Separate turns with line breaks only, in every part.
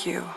Thank you.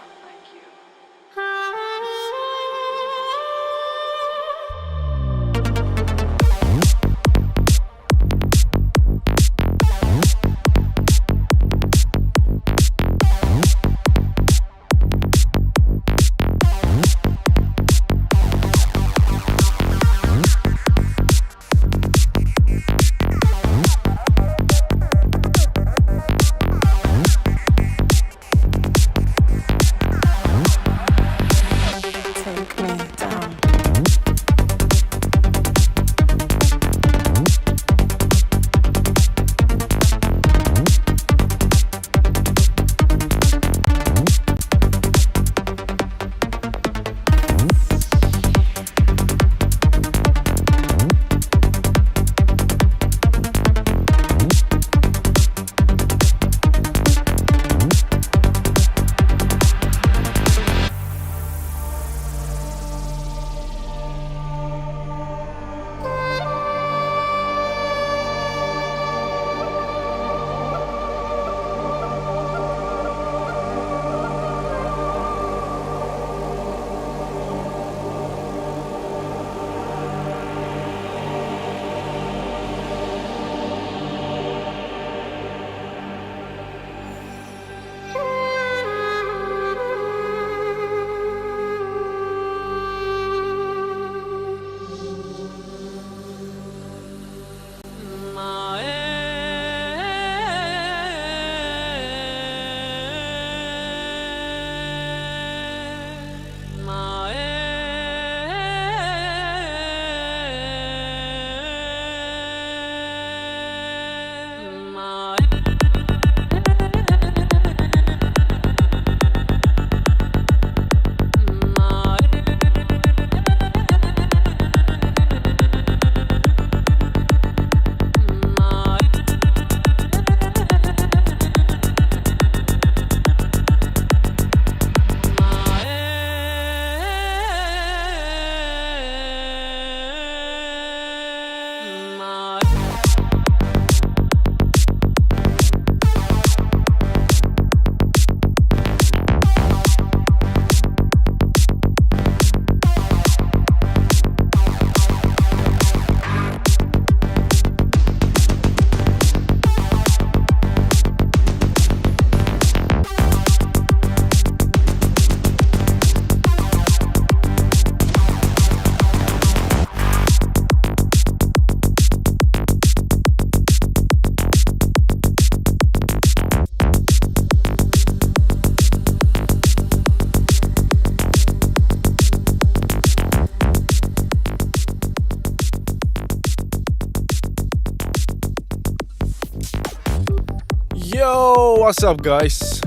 Yo, what's up, guys?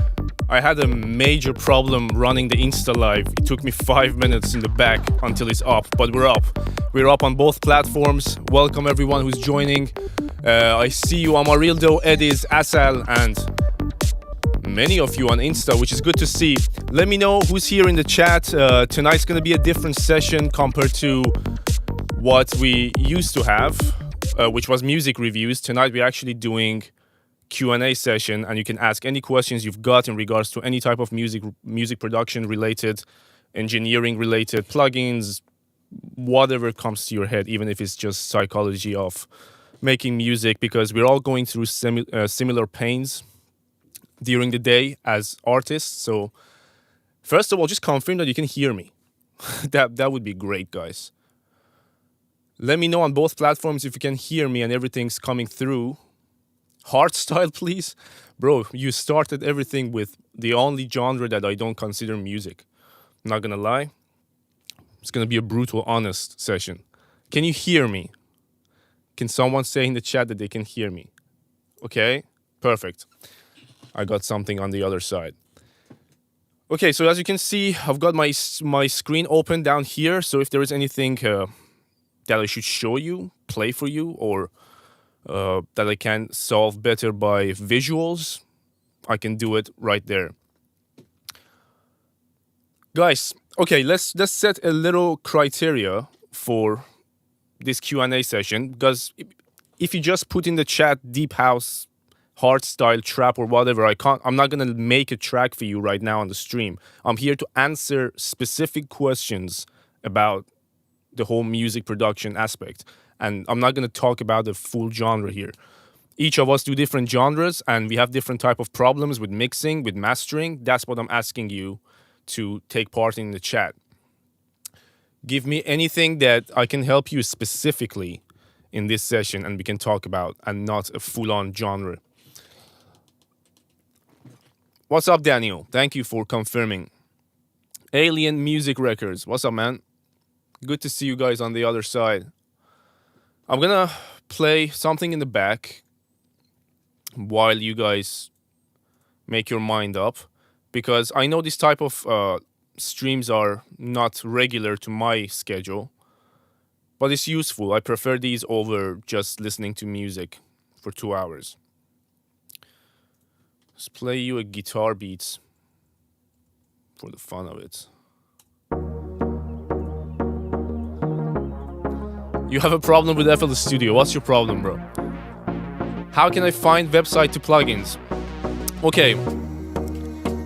I had a major problem running the Insta Live. It took me 5 minutes in the back until it's up, but we're up. We're up on both platforms. Welcome everyone who's joining. I see you, Amarildo, Edis, Asal, and many of you on Insta, which is good to see. Let me know who's here in the chat. Tonight's gonna be a different session compared to what we used to have, which was music reviews. Tonight we're actually doing Q&A session, and you can ask any questions you've got in regards to any type of music production related, engineering related, plugins, whatever comes to your head, even if it's just psychology of making music, because we're all going through similar pains during the day as artists. So first of all, just confirm that you can hear me. that would be great, guys. Let me know on both platforms if you can hear me and everything's coming through. Hardstyle, please. Bro, you started everything with the only genre that I don't consider music. I'm not gonna lie. It's gonna be a brutal, honest session. Can you hear me? Can someone say in the chat that they can hear me? Okay, perfect. I got something on the other side. Okay, so as you can see, I've got my screen open down here. So if there is anything that I should show you, play for you, or that I can solve better by visuals, I can do it right there. Guys, okay, let's set a little criteria for this Q&A session, because if you just put in the chat deep house, hardstyle trap or whatever. I'm not gonna make a track for you right now on the stream. I'm here to answer specific questions about the whole music production aspect. And I'm not gonna talk about the full genre here. Each of us do different genres and we have different type of problems with mixing, with mastering. That's what I'm asking you to take part in the chat. Give me anything that I can help you specifically in this session and we can talk about, and not a full-on genre. What's up, Daniel? Thank you for confirming. Alien Music Records. What's up, man? Good to see you guys on the other side. I'm gonna play something in the back while you guys make your mind up, because I know this type of streams are not regular to my schedule, but it's useful. I prefer these over just listening to music for 2 hours. Let's play you a guitar beats for the fun of it. You have a problem with FL Studio. What's your problem, bro? How can I find website to plugins? Okay,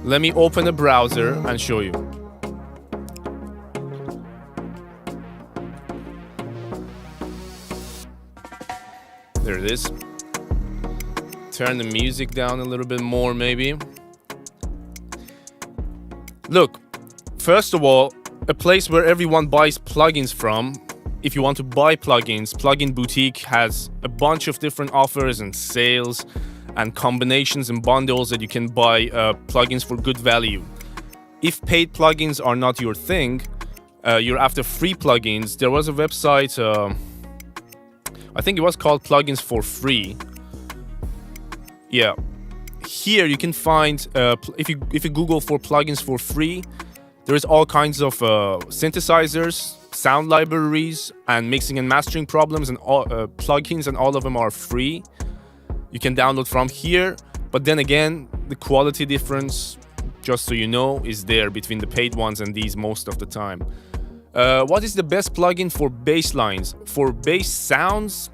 let me open a browser and show you. There it is. Turn the music down a little bit more, maybe. Look, first of all, a place where everyone buys plugins from. If you want to buy plugins, Plugin Boutique has a bunch of different offers and sales and combinations and bundles that you can buy plugins for good value. If paid plugins are not your thing, you're after free plugins, there was a website, I think it was called Plugins for Free. Yeah. Here you can find, if you Google for plugins for free, there is all kinds of synthesizers, sound libraries, and mixing and mastering problems and all, plugins, and all of them are free. You can download from here, but then again, the quality difference, just so you know, is there between the paid ones and these most of the time. What is the best plugin for bass lines? For bass sounds,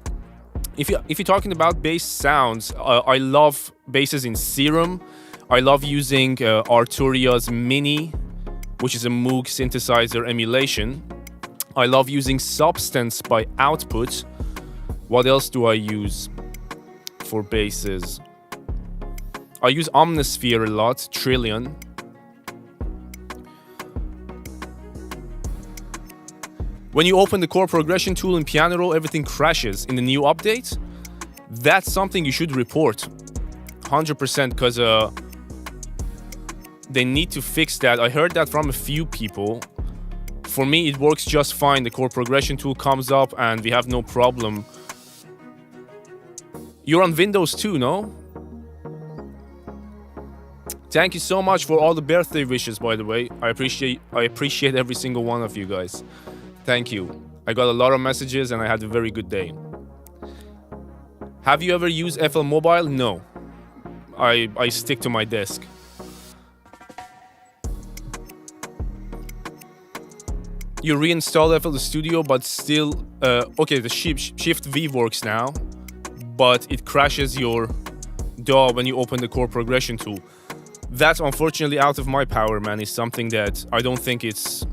if you're talking about bass sounds, I love basses in Serum. I love using Arturia's Mini, which is a Moog synthesizer emulation. I love using Substance by Output. What else do I use for basses? I use Omnisphere a lot, Trillion. When you open the chord progression tool in Piano Roll, everything crashes in the new update. That's something you should report 100%, because they need to fix that. I heard that from a few people. For me, it works just fine. The chord progression tool comes up and we have no problem. You're on Windows too, no? Thank you so much for all the birthday wishes, by the way. I appreciate every single one of you guys. Thank you. I got a lot of messages and I had a very good day. Have you ever used FL Mobile? No. I stick to my desk. You reinstall FL Studio, but still... okay, the Shift V works now, but it crashes your DAW when you open the chord progression tool. That's unfortunately out of my power, man. It's something that I don't think it's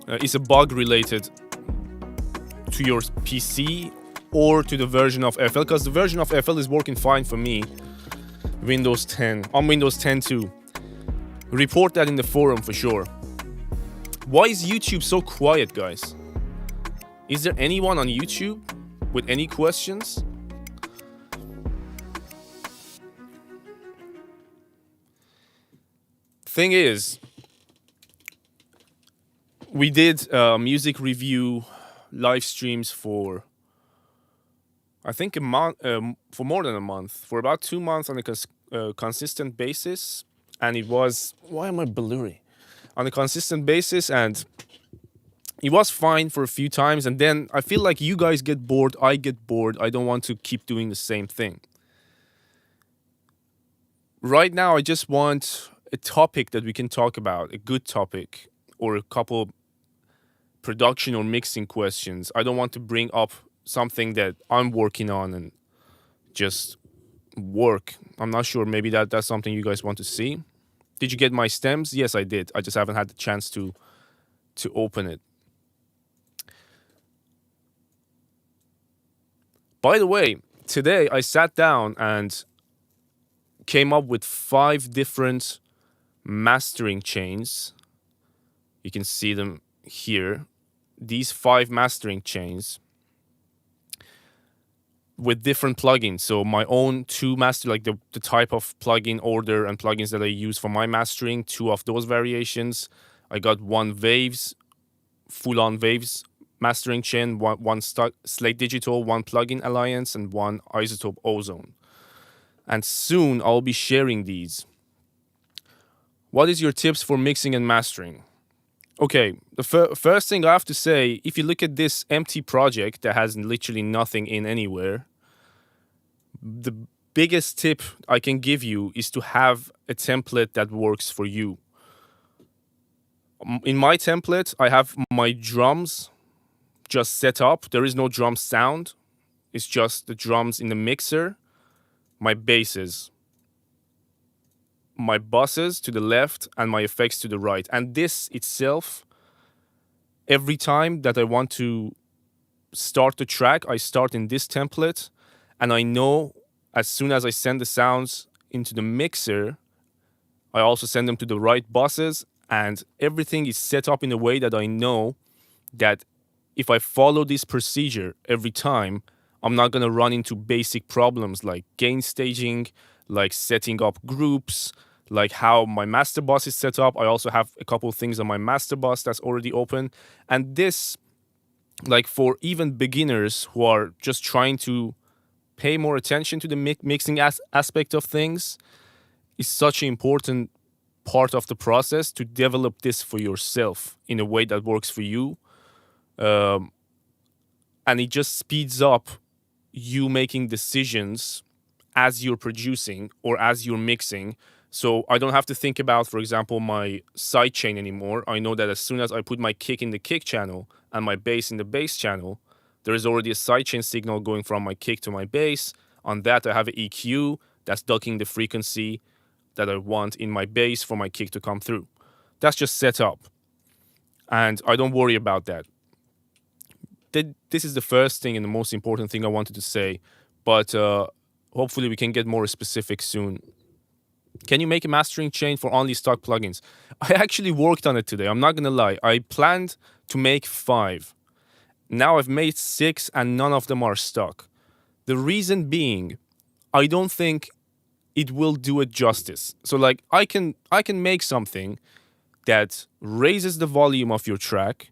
a bug related to your PC or to the version of FL, because the version of FL is working fine for me. Windows 10. On Windows 10 too. Report that in the forum for sure. Why is YouTube so quiet, guys? Is there anyone on YouTube with any questions? Thing is, we did music review live streams for, I think, a month, for more than a month, for about 2 months on a consistent basis, and it was, why am I blurry? On a consistent basis, and it was fine for a few times, and then I feel like you guys get bored, I get bored, I don't want to keep doing the same thing. Right now, I just want a topic that we can talk about, a good topic, or a couple production or mixing questions. I don't want to bring up something that I'm working on and just work. I'm not sure. Maybe that's something you guys want to see. Did you get my stems? Yes, I did. I just haven't had the chance to open it. By the way, today I sat down and came up with 5 different mastering chains. You can see them here. These 5 mastering chains with different plugins. So my own 2 master, like the type of plugin order and plugins that I use for my mastering, 2 of those variations. I got 1 Waves, full-on Waves mastering chain, one Slate Digital, 1 Plugin Alliance, and 1 Isotope Ozone. And soon I'll be sharing these. What is your tips for mixing and mastering? Okay, the first thing I have to say, if you look at this empty project that has literally nothing in anywhere, the biggest tip I can give you is to have a template that works for you. In my template, I have my drums just set up. There is no drum sound. It's just the drums in the mixer, my basses, my buses to the left, and my effects to the right. And this itself, every time that I want to start the track, I start in this template, and I know as soon as I send the sounds into the mixer, I also send them to the right buses, and everything is set up in a way that I know that if I follow this procedure every time, I'm not going to run into basic problems like gain staging, like setting up groups, like how my master bus is set up. I also have a couple of things on my master bus that's already open. And this, like for even beginners who are just trying to pay more attention to the mixing aspect of things, is such an important part of the process to develop this for yourself in a way that works for you. And it just speeds up you making decisions as you're producing or as you're mixing. So I don't have to think about, for example, my sidechain anymore. I know that as soon as I put my kick in the kick channel and my bass in the bass channel, there is already a sidechain signal going from my kick to my bass. On that, I have an EQ that's ducking the frequency that I want in my bass for my kick to come through. That's just set up. And I don't worry about that. This is the first thing and the most important thing I wanted to say. But hopefully we can get more specific soon. Can you make a mastering chain for only stock plugins? I actually worked on it today. I'm not going to lie. I planned to make 5. Now I've made 6 and none of them are stuck. The reason being, I don't think it will do it justice. So like I can make something that raises the volume of your track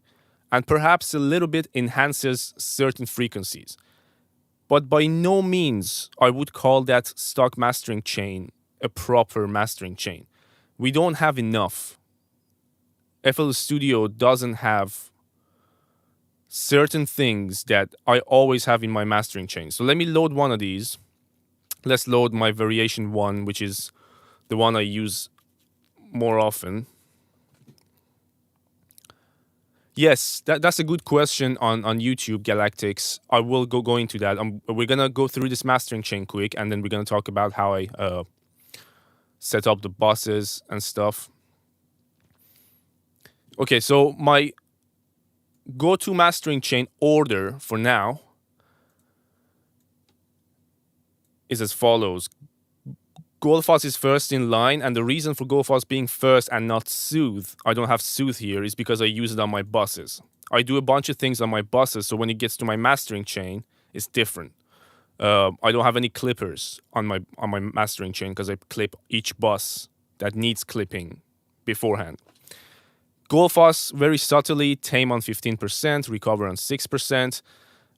and perhaps a little bit enhances certain frequencies. But by no means I would call that stock mastering chain a proper mastering chain. We don't have enough. FL Studio doesn't have certain things that I always have in my mastering chain. So let me load one of these. Let's load my variation 1, which is the one I use more often. Yes, that's a good question on YouTube, Galactics. I will go into that. We're going to go through this mastering chain quick, and then we're going to talk about how I set up the buses and stuff. Okay, so my go-to mastering chain order for now is as follows. Goldfuss is first in line, and the reason for Goldfuss being first and not Soothe, I don't have Soothe here, is because I use it on my buses. I do a bunch of things on my buses, so when it gets to my mastering chain, it's different. I don't have any clippers on my mastering chain because I clip each bus that needs clipping beforehand. Goldfuss, very subtly, tame on 15%, recover on 6%.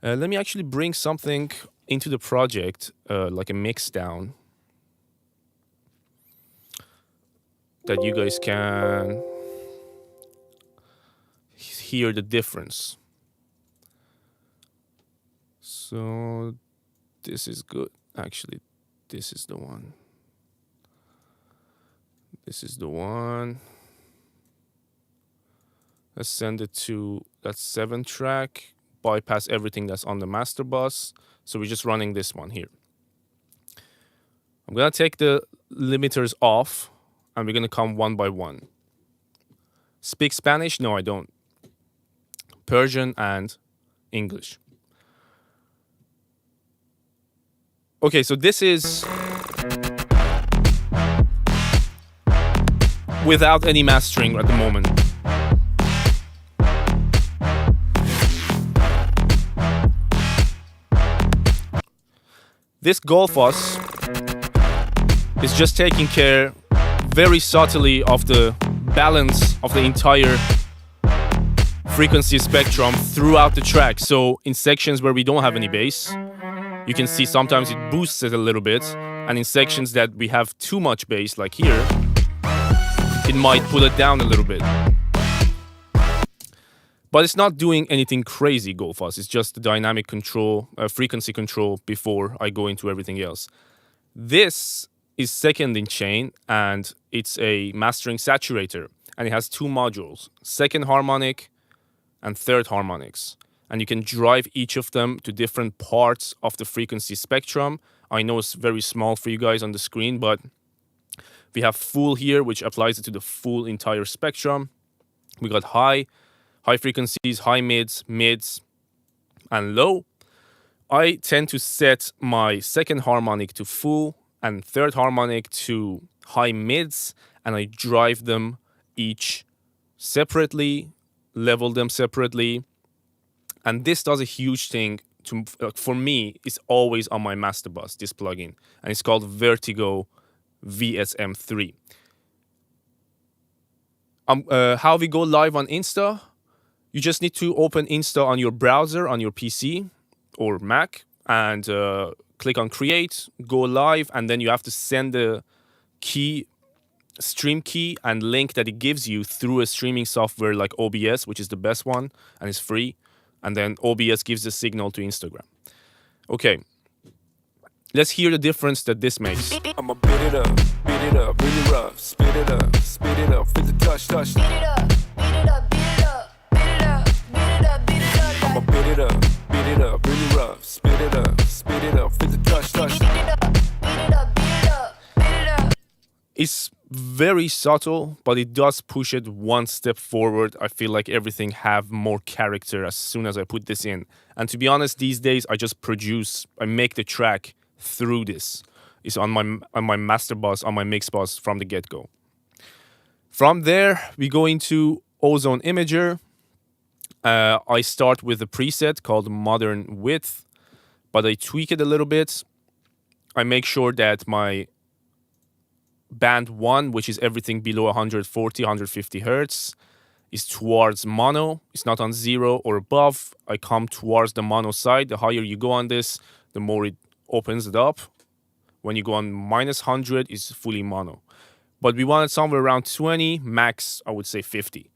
Let me actually bring something into the project, like a mix down, that you guys can hear the difference. So this is good. Actually, this is the one. This is the one. Let's send it to that 7 track, bypass everything that's on the master bus. So we're just running this one here. I'm gonna take the limiters off and we're gonna come one by one. Speak Spanish? No, I don't. Persian and English. Okay, so this is without any mastering at the moment. This Golfos is just taking care very subtly of the balance of the entire frequency spectrum throughout the track. So in sections where we don't have any bass, you can see sometimes it boosts it a little bit, and in sections that we have too much bass, like here, it might pull it down a little bit. But it's not doing anything crazy, Golfos. It's just the dynamic control, frequency control before I go into everything else. This is second in chain, and it's a mastering saturator, and it has two modules, second harmonic and third harmonics. And you can drive each of them to different parts of the frequency spectrum. I know it's very small for you guys on the screen, but we have full here, which applies it to the full entire spectrum. We got high frequencies, high mids, and low. I tend to set my second harmonic to full and third harmonic to high mids, and I drive them each separately, level them separately. And this does a huge thing for me. It's always on my master bus, this plugin, and it's called Vertigo VSM3. How we go live on Insta? You just need to open Insta on your browser, on your PC or Mac, and click on Create, go live, and then you have to send the key, stream key and link that it gives you through a streaming software like OBS, which is the best one and it's free. And then OBS gives the signal to Instagram. Okay, let's hear the difference that this makes.
I'ma beat it up, really rough, speed it up, fit the touch. Beat it up, beat it up, beat it up, beat it up, beat it up, beat it up. I'ma beat it up, really rough, speed it up, fit the touch. Beat it up, beat it up, beat it up, beat it up.
It's very subtle, but it does push it one step forward. I feel like everything have more character as soon as I put this in. And to be honest, these days I just I make the track through this. It's on my master bus, on my mix bus from the get-go. From there, we go into Ozone Imager. I start with a preset called Modern Width, but I tweak it a little bit. I make sure that my band 1, which is everything below 140, 150 hertz, is towards mono. It's not on 0 or above. I come towards the mono side. The higher you go on this, the more it opens it up. When you go on -100, it's fully mono. But we want it somewhere around 20, max, I would say 50.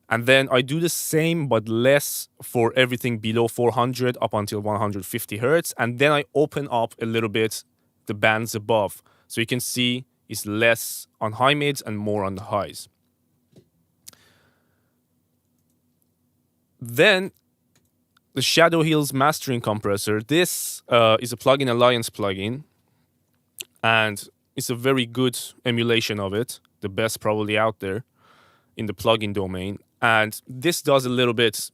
And then I do the same, but less for everything below 400 up until 150 hertz. And then I open up a little bit the bands above. So you can see it's less on high mids and more on the highs. Then the Shadow Hills mastering compressor. This is a plugin Alliance plugin, and it's a very good emulation of it, the best probably out there in the plugin domain. And this does a little bit.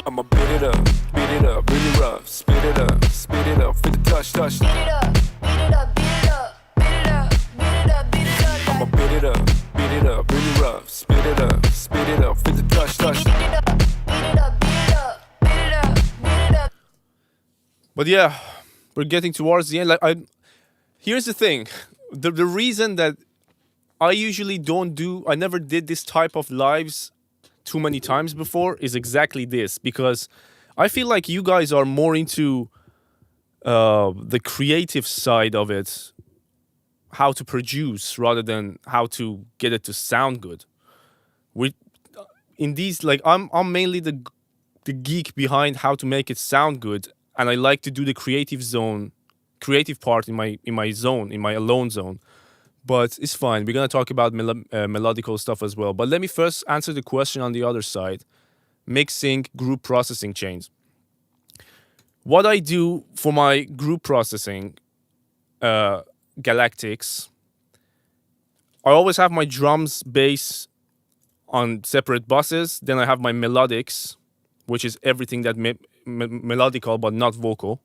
I'ma beat it up, really rough, speed it up, fit the touch. Beat it up, beat it up, beat it up, beat it up, beat it up, beat it up. I'ma beat it up, really rough, speed it up, fit the touch. Beat it up, beat it up, beat it up, beat it up, beat it up.
But yeah, we're getting towards the end. Here's the thing. The reason that I usually I never did this type of lives too many times before is exactly this, because I feel like you guys are more into the creative side of it, how to produce rather than how to get it to sound good. I'm mainly the geek behind how to make it sound good, and I like to do the creative part in my alone zone. But it's fine. We're gonna talk about melodical stuff as well. But let me first answer the question on the other side: mixing group processing chains. What I do for my group processing, galactics. I always have my drums, bass on separate buses. Then I have my melodics, which is everything that melodical but not vocal.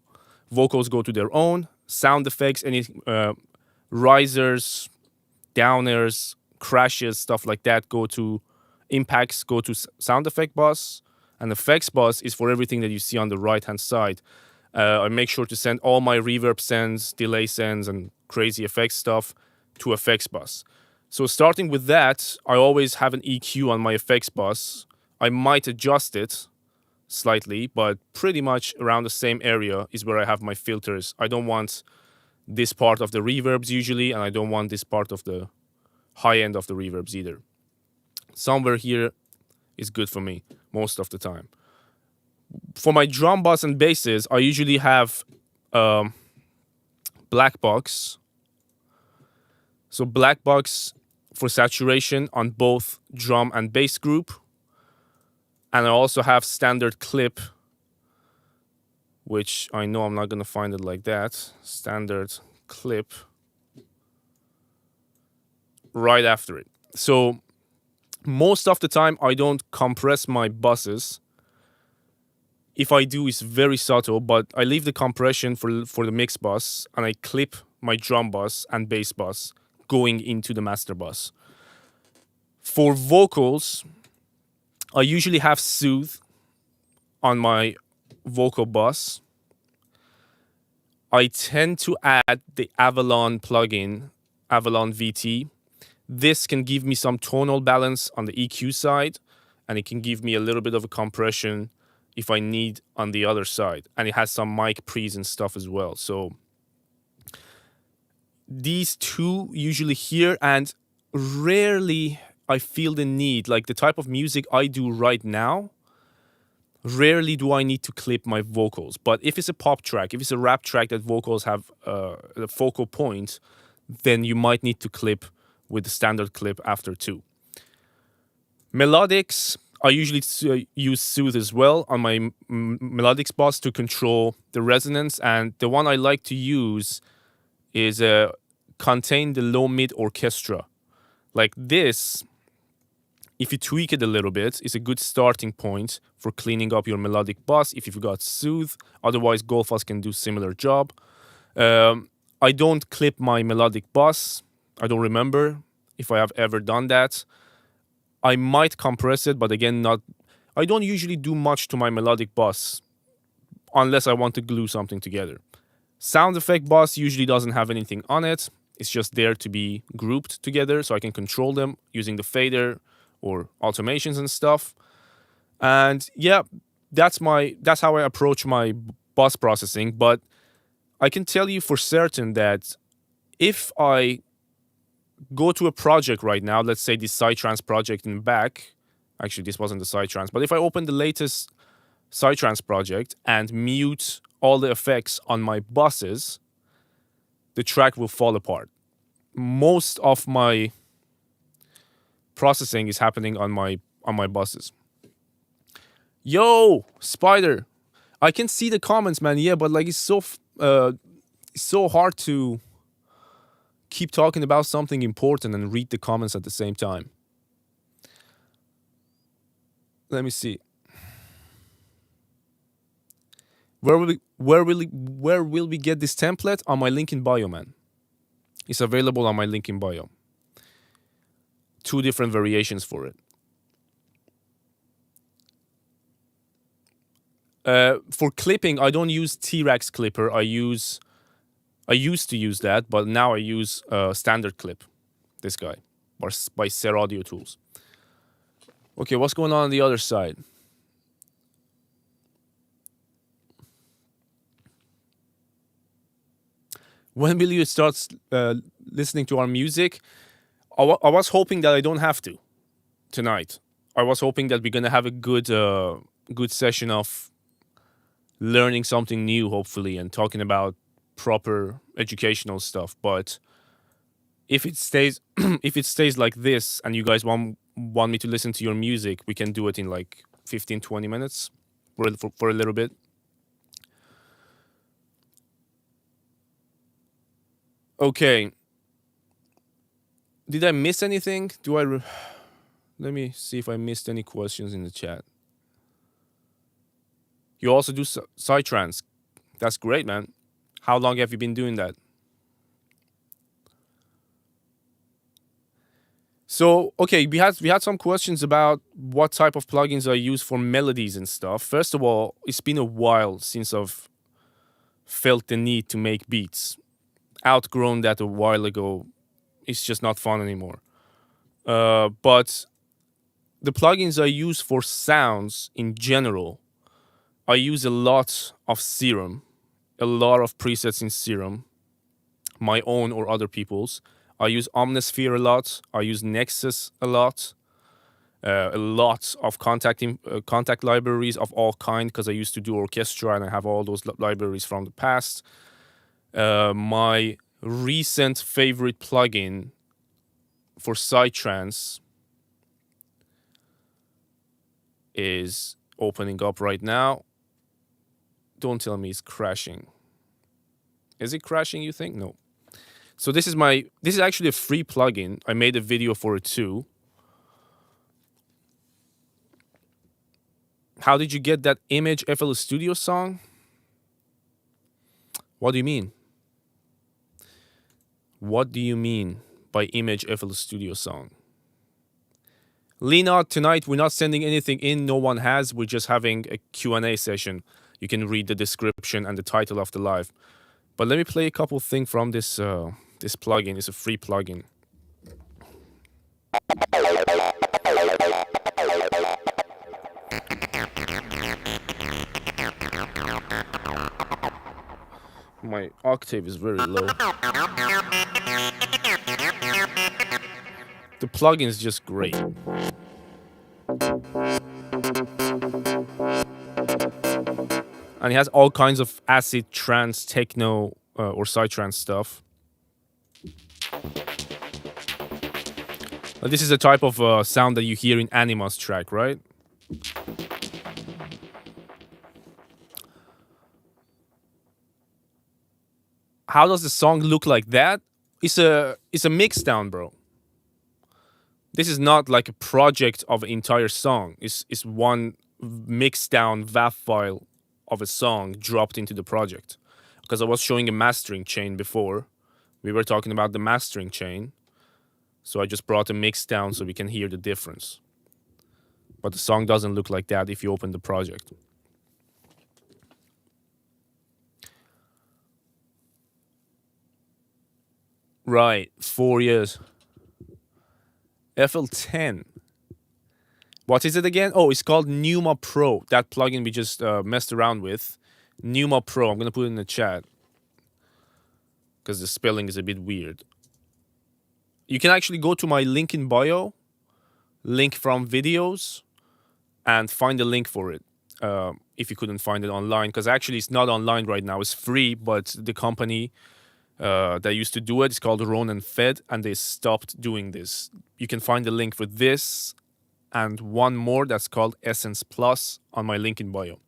Vocals go to their own. Sound effects, any risers, downers, crashes, stuff like that go to impacts, go to sound effect bus. And effects bus is for everything that you see on the right hand side. I make sure to send all my reverb sends, delay sends, and crazy effects stuff to effects bus. So starting with that, I always have an EQ on my effects bus. I might adjust it slightly, but pretty much around the same area is where I have my filters. I don't want this part of the reverbs usually, and I don't want this part of the high end of the reverbs either. Somewhere here is good for me most of the time. For my drum bus and basses, I usually have black box. So black box for saturation on both drum and bass group. And I also have standard clip, which I know I'm not going to find it like that. Standard clip right after it. So most of the time, I don't compress my buses. If I do, it's very subtle, but I leave the compression for the mix bus, and I clip my drum bus and bass bus going into the master bus. For vocals, I usually have Soothe on my vocal bus. I tend to add the Avalon plugin, Avalon VT. This can give me some tonal balance on the EQ side, and it can give me a little bit of a compression if I need on the other side. And it has some mic pre's and stuff as well. So these two usually here, and rarely I feel the need, like the type of music I do right now, rarely do I need to clip my vocals. But if it's a pop track, if it's a rap track that vocals have a focal point, then you might need to clip with the standard clip after too. Melodics, I usually use Soothe as well on my melodics bus to control the resonance. And the one I like to use is Contain the Low Mid Orchestra. Like this, if you tweak it a little bit, is a good starting point for cleaning up your melodic bus if you've got Soothe. Otherwise, Goldfuss can do similar job. I don't clip my melodic bus. I don't remember if I have ever done that. I might compress it, but again, not. I don't usually do much to my melodic bus unless I want to glue something together. Sound effect bus usually doesn't have anything on it. It's just there to be grouped together so I can control them using the fader or automations and stuff. And yeah, that's how I approach my bus processing. But I can tell you for certain that if I go to a project right now, let's say this Psytrance project in back, actually this wasn't the Psytrance, but if I open the latest Psytrance project and mute all the effects on my buses, the track will fall apart. Most of my processing is happening on my buses. Yo, Spider, I can see the comments, man. Yeah, but like it's so hard to keep talking about something important and read the comments at the same time. Let me see. Where will we get this template? On my link in bio, man. It's available on my link in bio. 2 different variations for it. For clipping, I don't use T-Rex Clipper. I used to use that, but now I use Standard Clip. This guy, by Ser Audio Tools. Okay, what's going on the other side? When will you start listening to our music? I was hoping that I don't have to tonight. I was hoping that we're gonna have a good session of learning something new, hopefully, and talking about proper educational stuff. But if it stays like this, and you guys want me to listen to your music, we can do it in like 15-20 minutes for a little bit. Okay. Did I miss anything? Let me see if I missed any questions in the chat. You also do psytrance. That's great, man. How long have you been doing that? So, okay, we had some questions about what type of plugins I use for melodies and stuff. First of all, it's been a while since I've felt the need to make beats. Outgrown that a while ago. It's just not fun anymore. But the plugins I use for sounds in general, I use a lot of Serum, a lot of presets in Serum, my own or other people's. I use Omnisphere a lot. I use Nexus a lot of contact libraries of all kind because I used to do orchestra and I have all those libraries from the past. My recent favorite plugin for psytrance is opening up right now. Don't tell me it's crashing. Is it crashing, you think? No. So this is actually a free plugin. I made a video for it too. How did you get that Image FL Studio song? What do you mean? What do you mean by Image FL Studio song? Lena, tonight we're not sending anything in. No one has. We're just having a Q&A session. You can read the description and the title of the live. But let me play a couple things from this this plugin. It's a free plugin. My octave is very low. The plugin is just great. And it has all kinds of acid, trance, techno, or psytrance stuff. This is a type of sound that you hear in Anima's track, right? How does the song look like that? It's a mix down, bro. This is not like a project of an entire song. It's one mixed down WAV file of a song dropped into the project. Because I was showing a mastering chain before. We were talking about the mastering chain. So I just brought a mix down so we can hear the difference. But the song doesn't look like that if you open the project. Right, 4 years. FL10. What is it again? Oh, it's called Numa Pro. That plugin we just messed around with. Numa Pro. I'm going to put it in the chat. Because the spelling is a bit weird. You can actually go to my link in bio. Link from videos. And find the link for it. If you couldn't find it online. Because actually it's not online right now. It's free. But the company that used to do it is called Ronan Fed. And they stopped doing this. You can find the link for this. And one more that's called Essence Plus on my link in bio.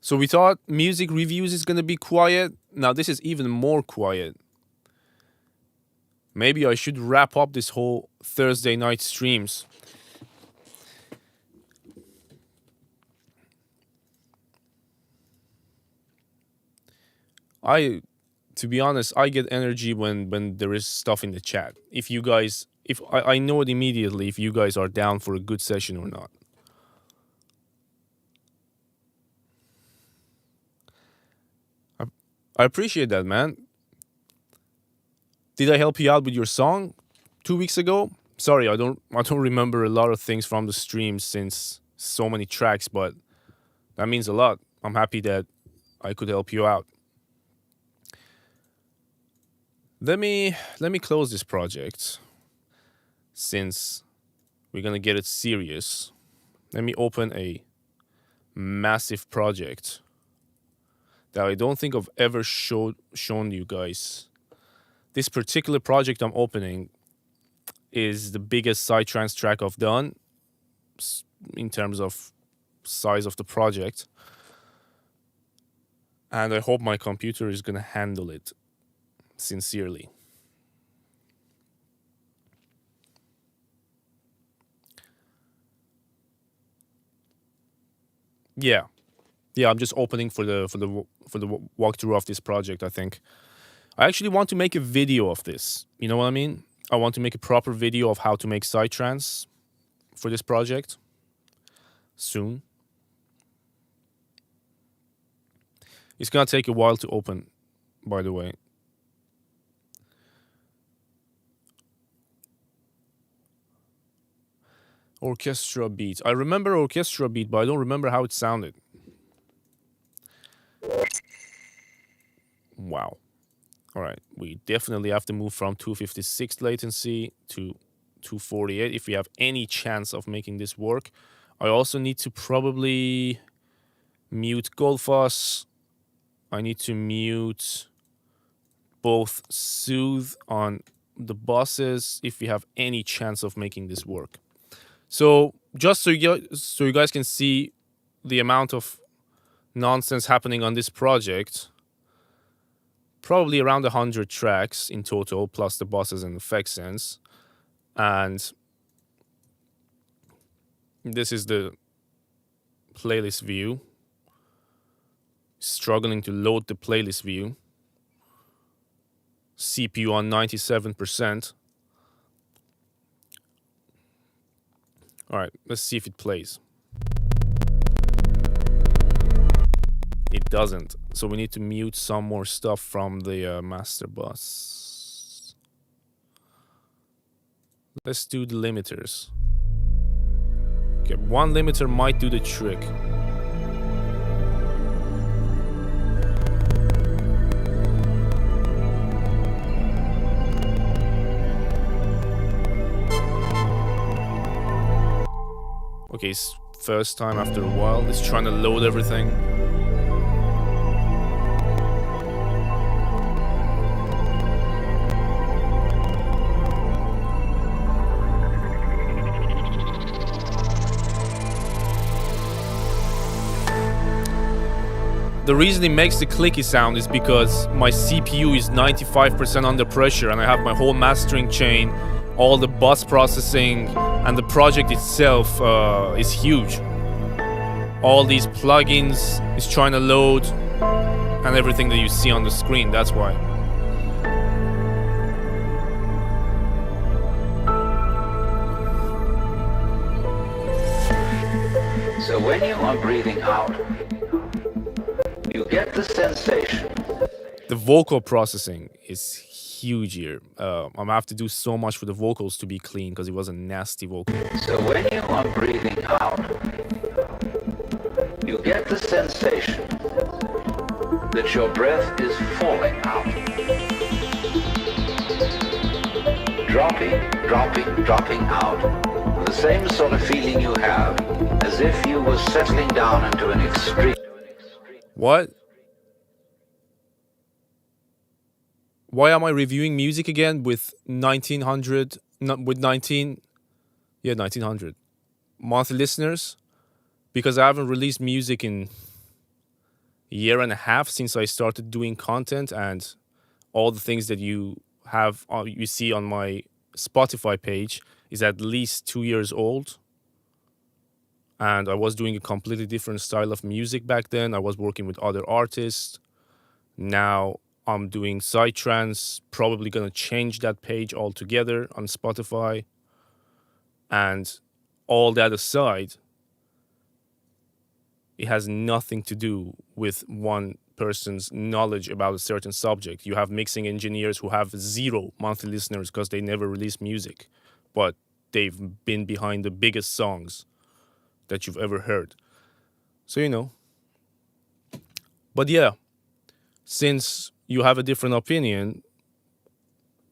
So we thought music reviews is going to be quiet. Now this is even more quiet. Maybe I should wrap up this whole Thursday night streams. To be honest, I get energy when there is stuff in the chat. If I know it immediately if you guys are down for a good session or not. I appreciate that, man. Did I help you out with your song 2 weeks ago? Sorry, I don't remember a lot of things from the stream since so many tracks, but that means a lot. I'm happy that I could help you out. Let me close this project since we're gonna get it serious. Let me open a massive project that I don't think I've ever shown you guys. This particular project I'm opening is the biggest psytrance track I've done in terms of size of the project. And I hope my computer is gonna handle it sincerely. Yeah, I'm just opening for the walkthrough of this project. I think I actually want to make a video of this. You know what I mean? I want to make a proper video of how to make psytrance for this project soon. It's gonna take a while to open, by the way. Orchestra beat. I remember orchestra beat, but I don't remember how it sounded. Wow. All right, we definitely have to move from 256 latency to 248 if we have any chance of making this work. I also need to probably mute Goldfuss. I need to mute both Soothe on the bosses if we have any chance of making this work. So just so you guys can see the amount of nonsense happening on this project, probably around 100 tracks in total, plus the bosses and effect sense. And this is the playlist view. Struggling to load the playlist view. CPU on 97%. All right, let's see if it plays. It doesn't. So we need to mute some more stuff from the master bus. Let's do the limiters. Okay, one limiter might do the trick. Okay, it's first time after a while. It's trying to load everything. The reason it makes the clicky sound is because my CPU is 95% under pressure and I have my whole mastering chain, all the bus processing, and the project itself is huge. All these plugins is trying to load and everything that you see on the screen, that's why.
So when you are breathing out, you get the sensation.
The vocal processing is huge here. I'm gonna have to do so much for the vocals to be clean because it was a nasty vocal.
So when you are breathing out, you get the sensation that your breath is falling out. Dropping out. The same sort of feeling you have as if you were settling down into an extreme.
What? Why am I reviewing music again with 1900 monthly listeners? Because I haven't released music in a year and a half since I started doing content, and all the things that you see on my Spotify page is at least 2 years old. And I was doing a completely different style of music back then. I was working with other artists. Now I'm doing psytrance, probably gonna change that page altogether on Spotify. And all that aside, it has nothing to do with one person's knowledge about a certain subject. You have mixing engineers who have 0 monthly listeners because they never release music, but they've been behind the biggest songs that you've ever heard. So, you know. But yeah, since you have a different opinion,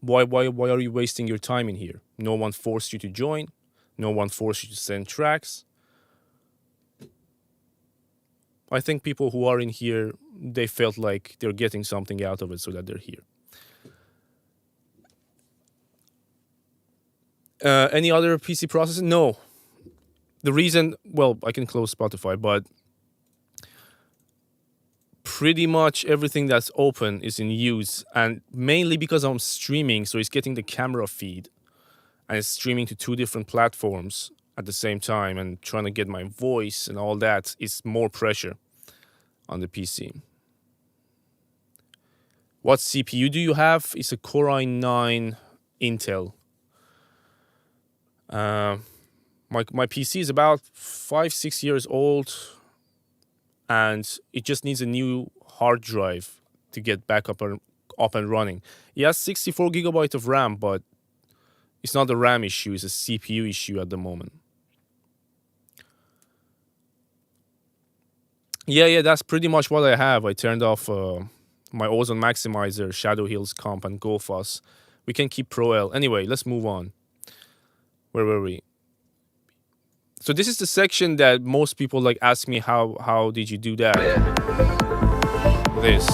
why are you wasting your time in here? No one forced you to join. No one forced you to send tracks. I think people who are in here, they felt like they're getting something out of it, so that they're here. Any other PC processing? No. the reason, well, I can close Spotify, but pretty much everything that's open is in use, and mainly because I'm streaming, so it's getting the camera feed and it's streaming to 2 different platforms at the same time, and trying to get my voice and all that is more pressure on the PC. What CPU do you have? It's a Core i9 Intel. My PC is about 5-6 years old, and it just needs a new hard drive to get back up and running. It has 64 gigabytes of RAM, but it's not a RAM issue, it's a CPU issue at the moment. Yeah, that's pretty much what I have. I turned off my Ozone Maximizer, Shadow Hills Comp, and GoFuzz. We can keep Pro L. Anyway, let's move on. Where were we? So this is the section that most people like ask me, how did you do that? This.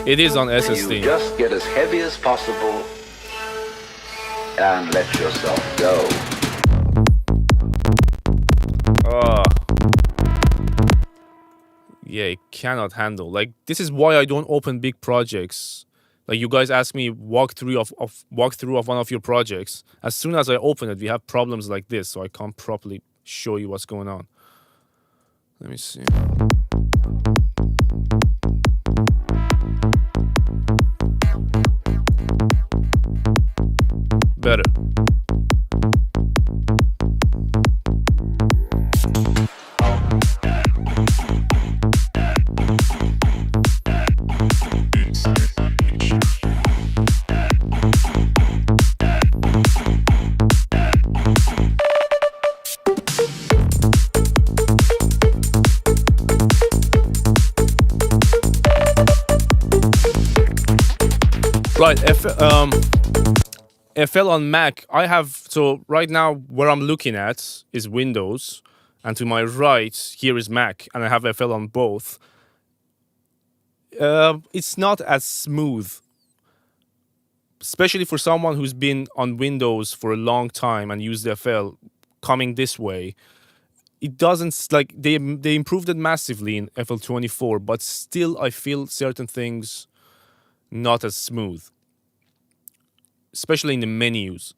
It is on SSD.
You just get as heavy as possible and let yourself go.
Yeah, it cannot handle. Like, this is why I don't open big projects. Like, you guys ask me walkthrough of one of your projects. As soon as I open it, we have problems like this, so I can't properly show you what's going on. Let me see. Better. Right, FL on Mac, I have, so right now where I'm looking at is Windows, and to my right here is Mac, and I have FL on both. It's not as smooth, especially for someone who's been on Windows for a long time and used FL. Coming this way, it doesn't, like, they improved it massively in FL24, but still I feel certain things not as smooth, especially in the menus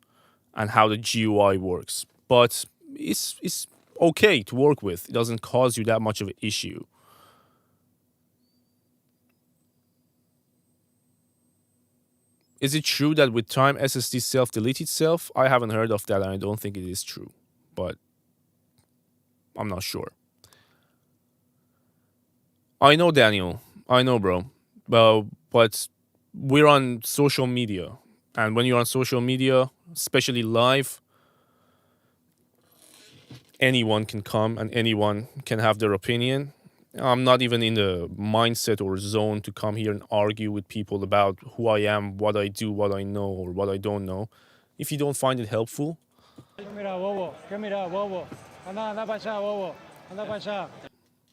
and how the GUI works. But it's okay to work with. It doesn't cause you that much of an issue. Is it true that with time SSD self-delete itself? I haven't heard of that, and I don't think it is true, but I'm not sure. I know, Daniel. I know, bro. But we're on social media. And when you're on social media, especially live, anyone can come and anyone can have their opinion. I'm not even in the mindset or zone to come here and argue with people about who I am, what I do, what I know, or what I don't know. If you don't find it helpful,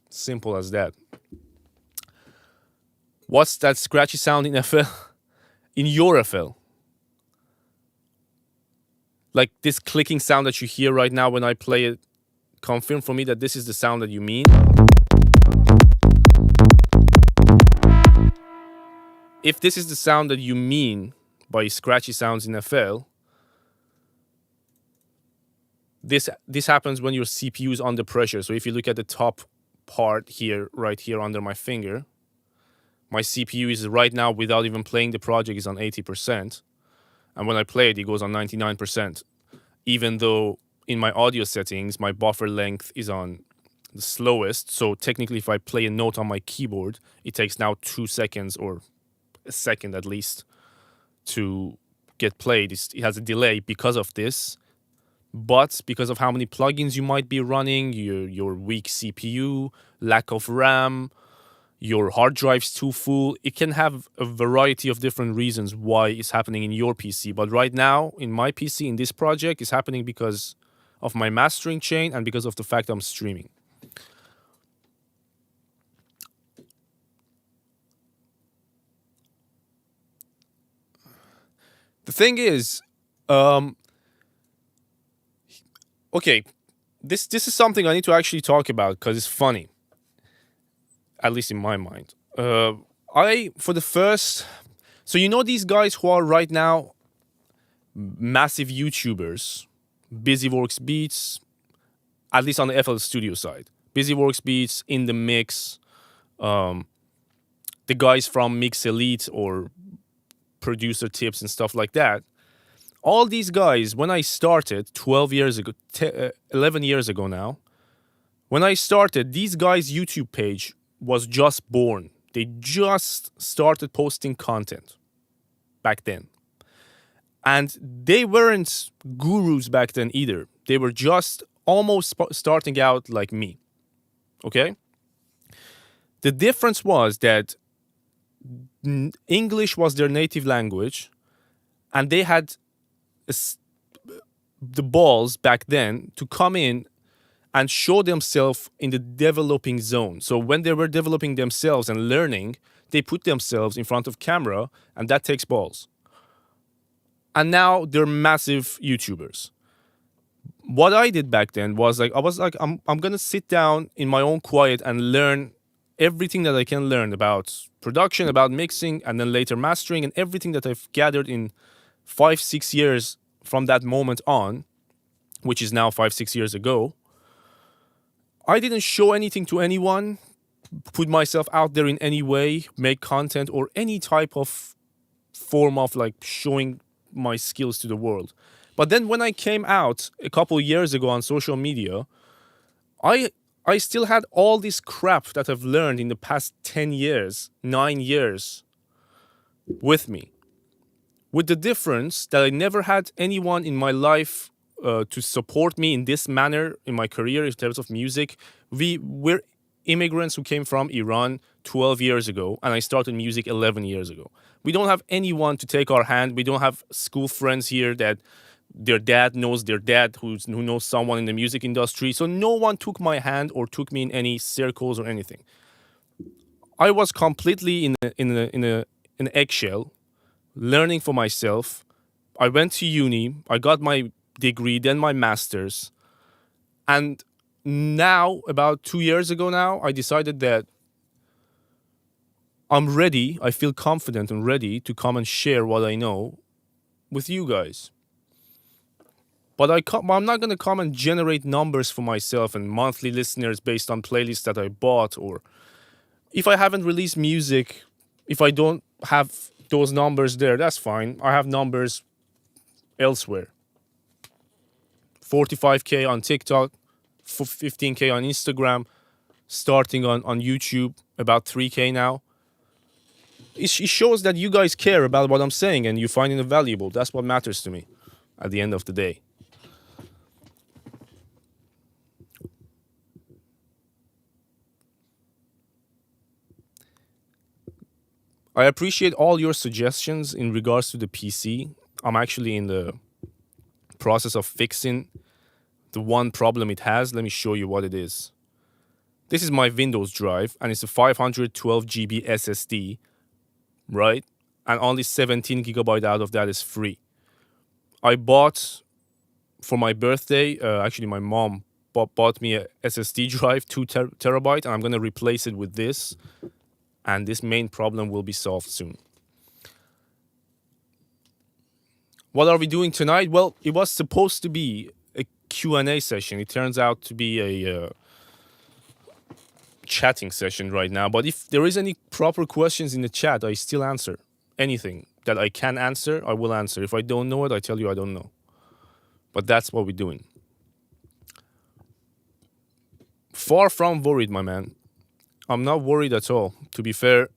simple as that. What's that scratchy sound in FL? In your FL? Like this clicking sound that you hear right now when I play it, confirm for me that this is the sound that you mean. If this is the sound that you mean by scratchy sounds in FL, this happens when your CPU is under pressure. So if you look at the top part here, right here under my finger, my CPU is right now, without even playing the project, is on 80%. And when I play it, it goes on 99%. Even though in my audio settings, my buffer length is on the slowest. So technically, if I play a note on my keyboard, it takes now 2 seconds or a second at least to get played. It has a delay because of this. But because of how many plugins you might be running, your weak CPU, lack of RAM, your hard drive's too full, it can have a variety of different reasons why it's happening in your PC. But right now, in my PC, in this project, it's happening because of my mastering chain and because of the fact I'm streaming. The thing is, um, okay, this is something I need to actually talk about because it's funny, at least in my mind. I for the first, so you know these guys who are right now massive YouTubers, Busyworks Beats, at least on the FL Studio side, Busyworks Beats, In the Mix, the guys from Mix Elite or producer tips and stuff like that. All these guys, when I started 12 years ago, 11 years ago now, when I started, these guys' YouTube page was just born. They just started posting content back then. And they weren't gurus back then either. They were just almost starting out like me. Okay? The difference was that English was their native language, and they had the balls back then to come in and show themselves in the developing zone. So when they were developing themselves and learning, they put themselves in front of camera, and that takes balls. And now they're massive YouTubers. What I did back then was I'm gonna sit down in my own quiet and learn everything that I can learn about production, about mixing, and then later mastering, and everything that I've gathered in 5-6 years from that moment on, which is now 5-6 years ago. I didn't show anything to anyone, put myself out there in any way, make content or any type of form of like showing my skills to the world. But then when I came out a couple years ago on social media, I still had all this crap that I've learned in the past 10 years, 9 years with me. With the difference that I never had anyone in my life to support me in this manner in my career in terms of music. We're immigrants who came from Iran 12 years ago, and I started music 11 years ago. We don't have anyone to take our hand. We don't have school friends here that their dad knows their dad who knows someone in the music industry. So no one took my hand or took me in any circles or anything. I was completely in an eggshell, learning for myself. I went to uni. I got my degree, then my master's. And now, about 2 years ago now, I decided that I'm ready. I feel confident and ready to come and share what I know with you guys. But I'm not going to come and generate numbers for myself and monthly listeners based on playlists that I bought, or if I haven't released music, if I don't have those numbers there, that's fine. I have numbers elsewhere. 45K on TikTok, 15K on Instagram, starting on YouTube, about 3K now. It shows that you guys care about what I'm saying and you find it valuable. That's what matters to me at the end of the day. I appreciate all your suggestions in regards to the PC. I'm actually in the process of fixing the one problem it has. Let me show you what it is. This is my Windows drive, and it's a 512 GB SSD, right? And only 17 gigabyte out of that is free. I bought for my birthday, actually my mom bought me a SSD drive, 2 terabyte, and I'm gonna replace it with this. And this main problem will be solved soon. What are we doing tonight? Well, it was supposed to be a Q&A session. It turns out to be a chatting session right now. But if there is any proper questions in the chat, I still answer. Anything that I can answer, I will answer. If I don't know it, I tell you I don't know. But that's what we're doing. Far from worried, my man. I'm not worried at all. To be fair,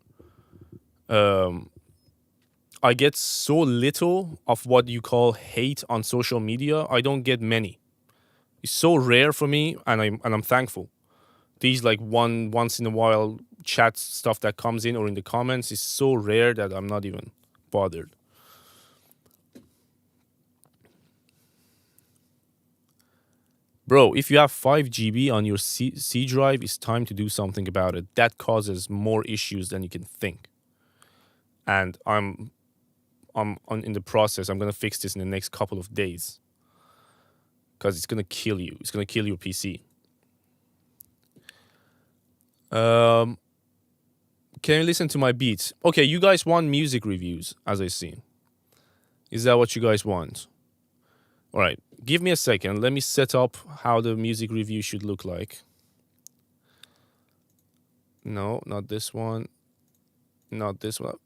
I get so little of what you call hate on social media. I don't get many. It's so rare for me, and I'm thankful. These like once in a while chat stuff that comes in or in the comments is so rare that I'm not even bothered. Bro, if you have 5 GB on your C drive, it's time to do something about it. That causes more issues than you can think. And I'm in the process. I'm gonna fix this in the next couple of days because it's gonna kill you. It's gonna kill your PC. Can you listen to my beats? Okay, you guys want music reviews, as I see. Is that what you guys want? All right, give me a second. Let me set up how the music review should look like. No, not this one. Not this one.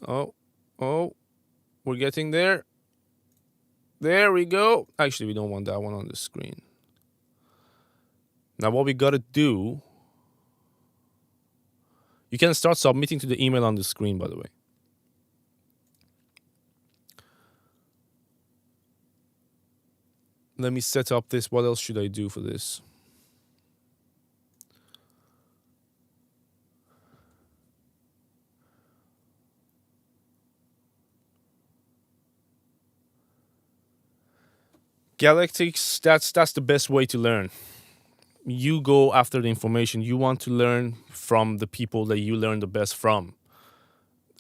Oh, we're getting there. There we go. Actually, we don't want that one on the screen. Now, what we gotta do... You can start submitting to the email on the screen, by the way. Let me set up this. What else should I do for this? Galactics, that's the best way to learn. You go after the information. You want to learn from the people that you learn the best from.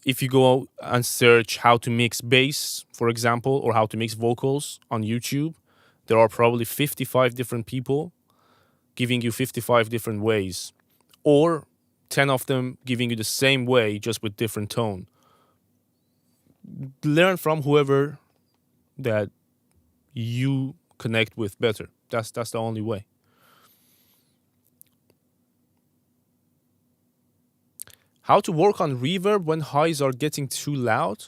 If you go and search how to mix bass, for example, or how to mix vocals on YouTube, there are probably 55 different people giving you 55 different ways, or 10 of them giving you the same way, just with different tone. Learn from whoever that you connect with better. That's the only way. How to work on reverb when highs are getting too loud?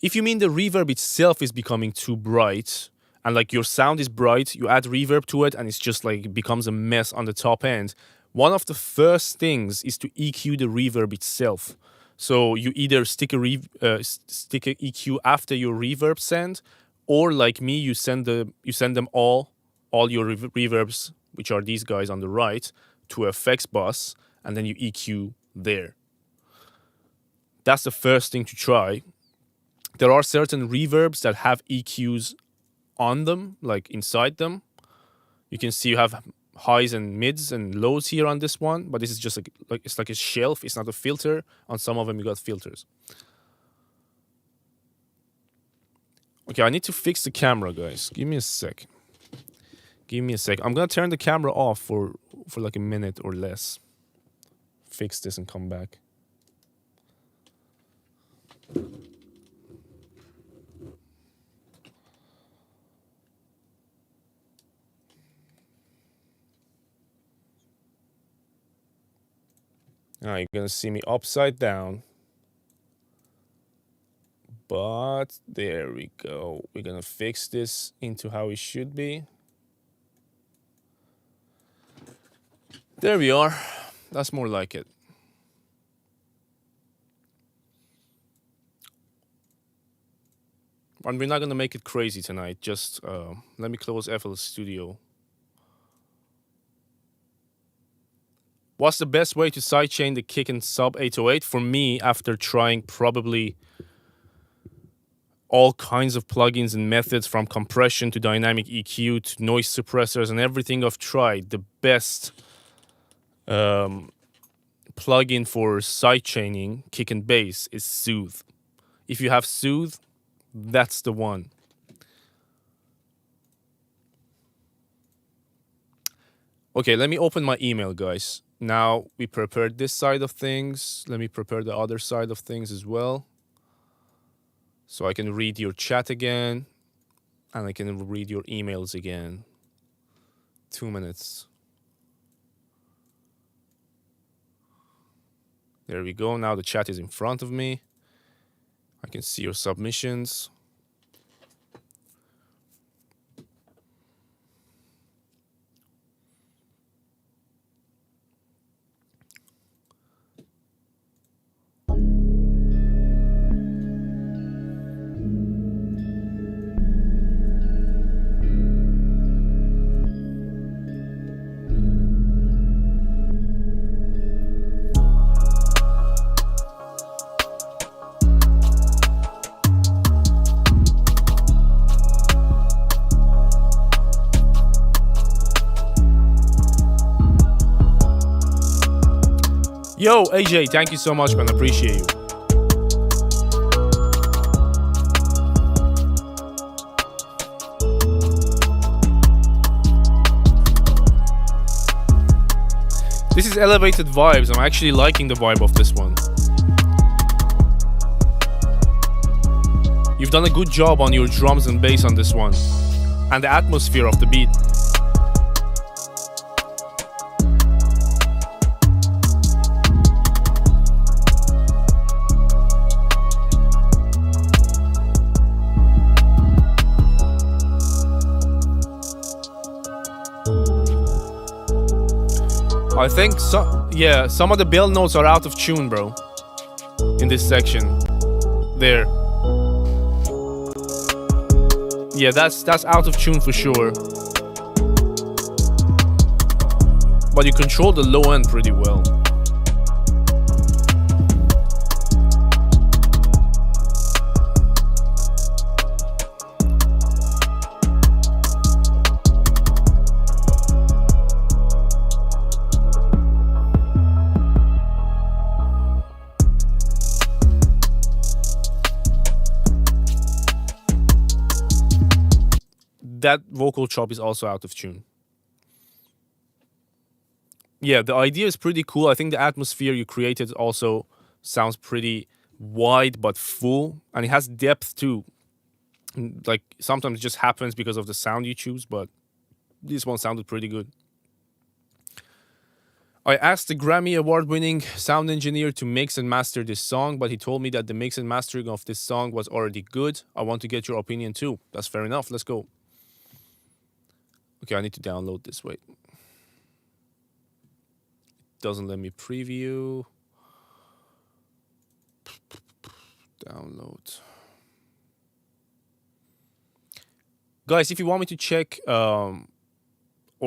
If you mean the reverb itself is becoming too bright, and like your sound is bright, you add reverb to it and it's just like it becomes a mess on the top end, one of the first things is to EQ the reverb itself. So you either stick a EQ after your reverb send, or like me, you send them all your reverbs, which are these guys on the right, to a effects bus, and then you EQ there. That's the first thing to try. There are certain reverbs that have EQs on them, like inside them. You can see you have highs and mids and lows here on this one, but this is just like it's like a shelf. It's not a filter. On some of them, you got filters. Okay, I need to fix the camera, guys. Give me a sec. I'm gonna turn the camera off for like a minute or less. Fix this and come back. Now you're gonna see me upside down. But there we go. We're gonna fix this into how it should be. There we are. That's more like it. And we're not gonna make it crazy tonight. Just let me close FL Studio. What's the best way to sidechain the kick and sub 808? For me, after trying probably all kinds of plugins and methods, from compression to dynamic EQ to noise suppressors and everything I've tried, the best plugin for sidechaining kick and bass is Soothe. If you have Soothe, that's the one. Okay, let me open my email, guys. Now we prepared this side of things. Let me prepare the other side of things as well, so I can read your chat again and I can read your emails again. 2 minutes. There we go. Now the chat is in front of me. I can see your submissions. Yo, AJ, thank you so much, man. Appreciate you. is elevated vibes. I'm actually liking the vibe of this one. You've done a good job on your drums and bass on this one, and the atmosphere of the beat. I think some of the bell notes are out of tune, bro. In this section, there. Yeah, that's out of tune for sure. But you control the low end pretty well. That vocal chop is also out of tune. Yeah, the idea is pretty cool. I think the atmosphere you created also sounds pretty wide but full, and it has depth too. Like sometimes it just happens because of the sound you choose, but this one sounded pretty good. I asked the Grammy award-winning sound engineer to mix and master this song, but he told me that the mix and mastering of this song was already good. I want to get your opinion too. That's fair enough. Let's go. Okay, I need to download this. Wait. It doesn't let me preview. Download. Guys, if you want me to check or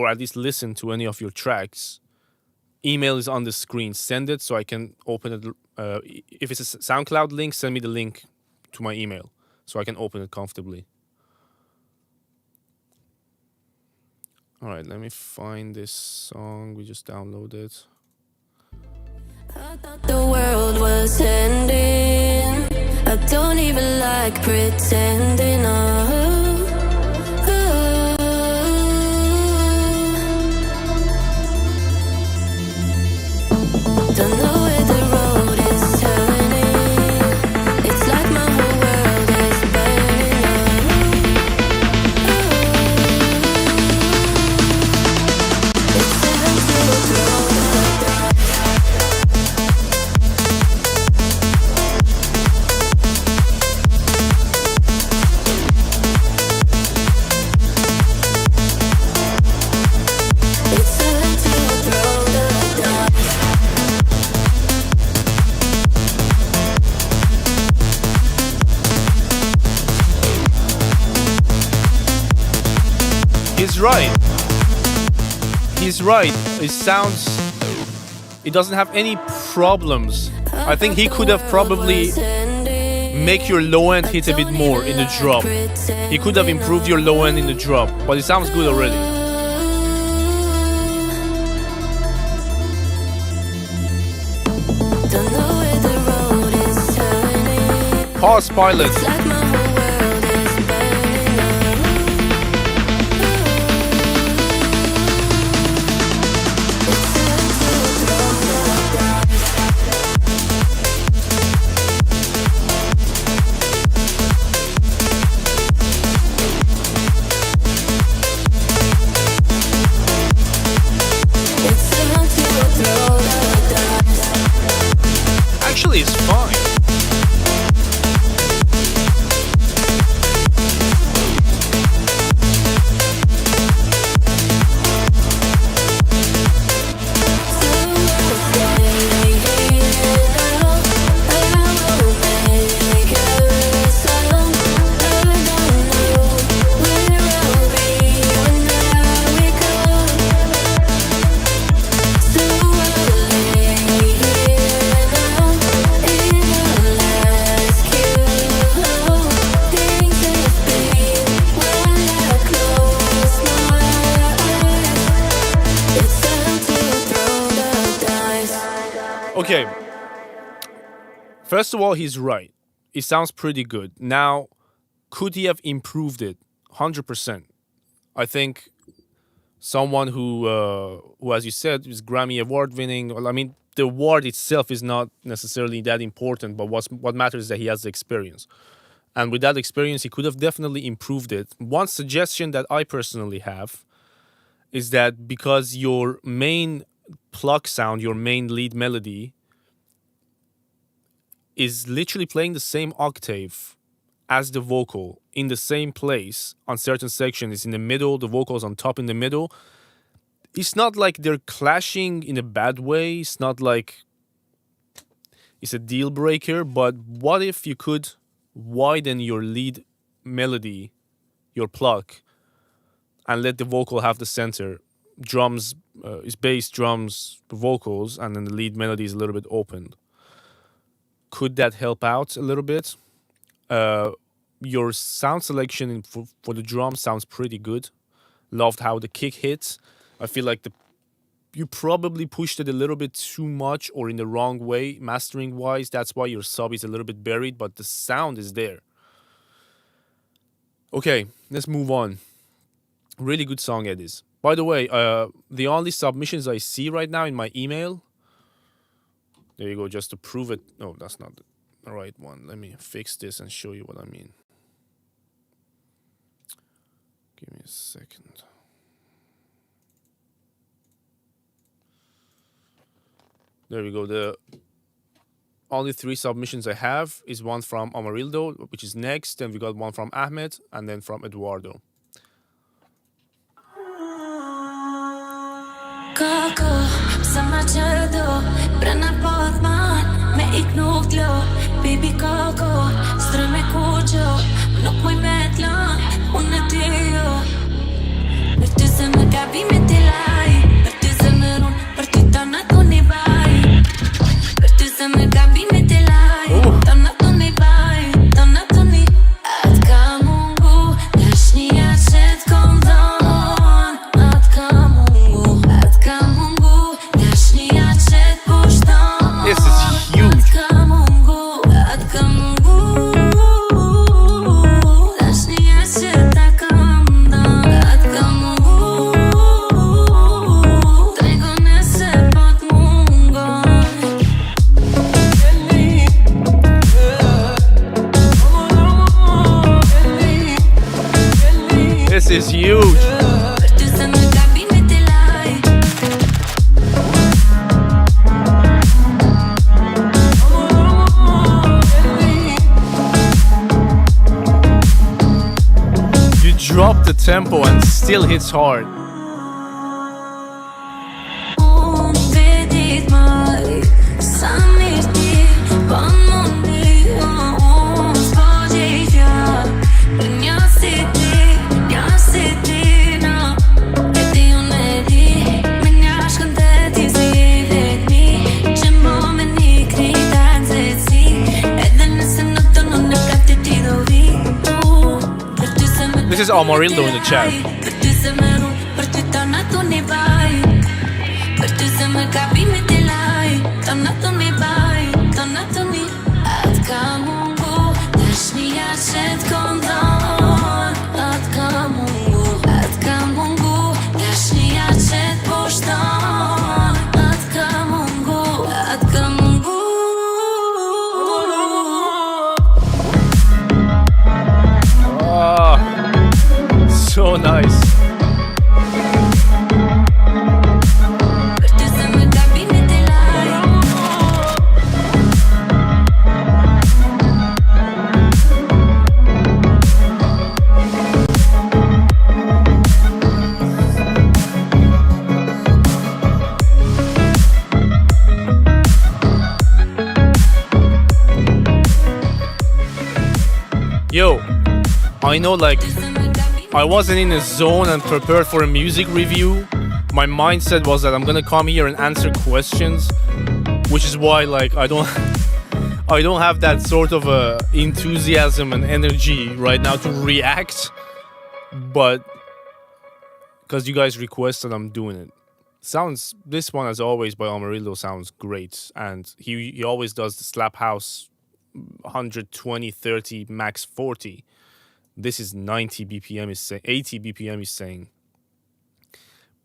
at least listen to any of your tracks, email is on the screen. Send it so I can open it. If it's a SoundCloud link, send me the link to my email so I can open it comfortably. All right, let me find this song we just downloaded.
I thought the world was ending. I don't even like pretending. Don't know where the road is turning. It's like my whole world is burning It's time to throw the It's time to throw the dice.
He's right. He's right. It doesn't have any problems. I think he could have probably make your low end hit a bit more in the drop. He could have improved your low end in the drop, but it sounds good already.
Don't know where the road is turning.
Pause pilot.
It's like my whole world is burning It's time to throw the dice. It's time to throw the dice.
Actually, it's fine. Okay. First of all, he's right. It sounds pretty good. Now, could he have improved it? 100%. I think someone who, as you said, is Grammy award winning. Well, I mean, the award itself is not necessarily that important, but what matters is that he has the experience. And with that experience, he could have definitely improved it. One suggestion that I personally have is that because your main pluck sound, your main lead melody, is literally playing the same octave as the vocal in the same place on certain sections. It's in the middle, the vocals on top in the middle. It's not like they're clashing in a bad way. It's not like it's a deal breaker. But what if you could widen your lead melody, your pluck, and let the vocal have the center? Drums is bass, drums, vocals, and then the lead melody is a little bit opened. Could that help out a little bit? Your sound selection for the drum sounds pretty good. Loved how the kick hits. I feel like you probably pushed it a little bit too much or in the wrong way, mastering wise. That's why your sub is a little bit buried, but the sound is there. Okay, let's move on. Really good song, Eddies. By the way, the only submissions I see right now in my email. There you go, just to prove it. No, that's not the right one. Let me fix this and show you what I mean. Give me a second. There we go. The only 3 submissions I have is one from Amarildo, which is next. Then we got one from Ahmed, and then from Eduardo.
Kako sa ma qërdo Brena podman Me ik nuk t'lo Baby kako Strë me kuqo Nuk muj me t'lan Unë e ty jo Për ty se më gabi me t'i laj Për ty se më run Për ty ta në tu një baj Për ty se më gabi me t'i laj Ta në tu një baj Ta në tu një Atë ka mungu Dashnia që t'kom dhon Atë ka mungu
This is huge. This is huge. Drop the tempo and still hits hard. This is Amarildo in the chat. So nice. Yo, I know, like, I wasn't in a zone and prepared for a music review. My mindset was that I'm gonna come here and answer questions, which is why, like, I don't have that sort of enthusiasm and energy right now to react. But because you guys requested, I'm doing it. This one, as always, by Amarillo sounds great, and he always does the slap house 120, 30, max 40. This is 90 BPM, is saying 80 BPM is saying.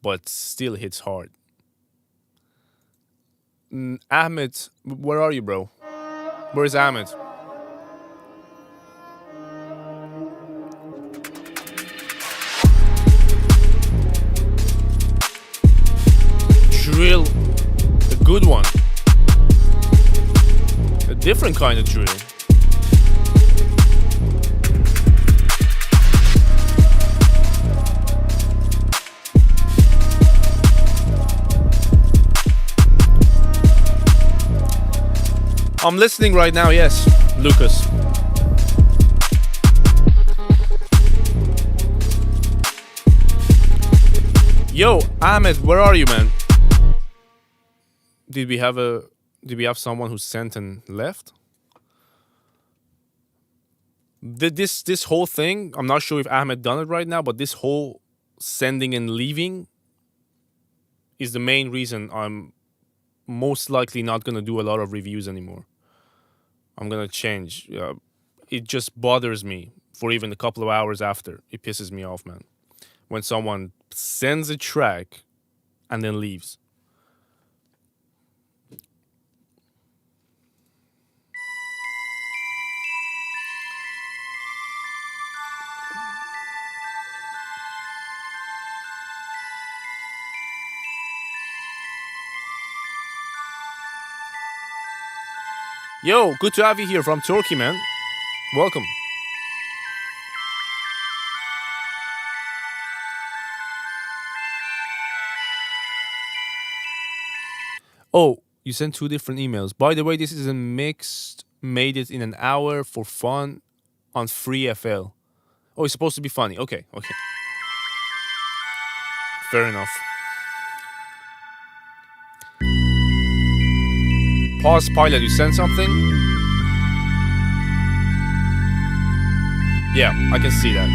but still hits hard. Ahmed, where are you, bro? Where's Ahmed? Drill, a good one. A different kind of drill. I'm listening right now, yes, Lucas. Yo, Ahmed, where are you, man? Did we have someone who sent and left? This whole thing, I'm not sure if Ahmed done it right now, but this whole sending and leaving is the main reason I'm most likely not gonna do a lot of reviews anymore. I'm gonna change. It just bothers me for even a couple of hours after. It pisses me off, man. When someone sends a track and then leaves. Yo, good to have you here from Turkey, man. Welcome. Oh, you sent 2 different emails. By the way, this is a mixed, made it in an hour for fun on Free FL. Oh, it's supposed to be funny. Okay. Fair enough. Pause pilot, you sent something? Yeah, I can see that.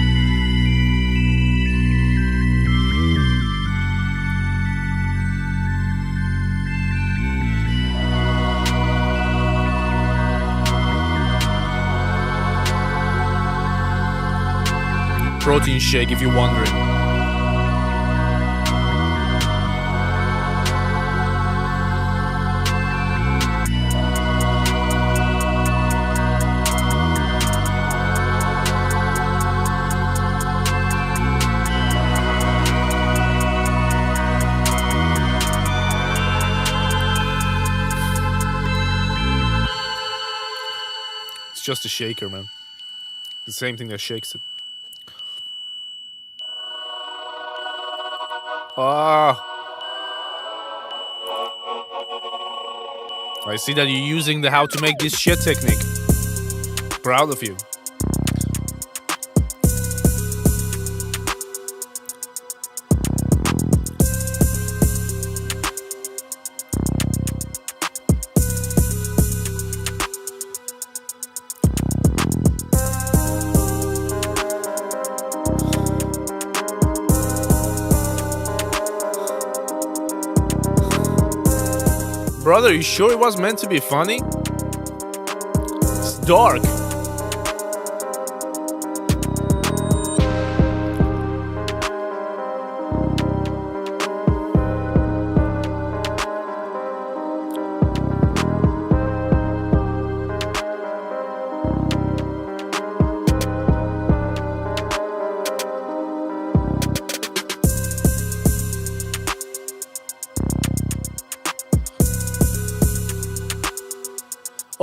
Protein shake if you're wondering. It's just a shaker, man. The same thing that shakes it. I see that you're using the how to make this shit technique. Proud of you. Brother, you sure it was meant to be funny? It's dark.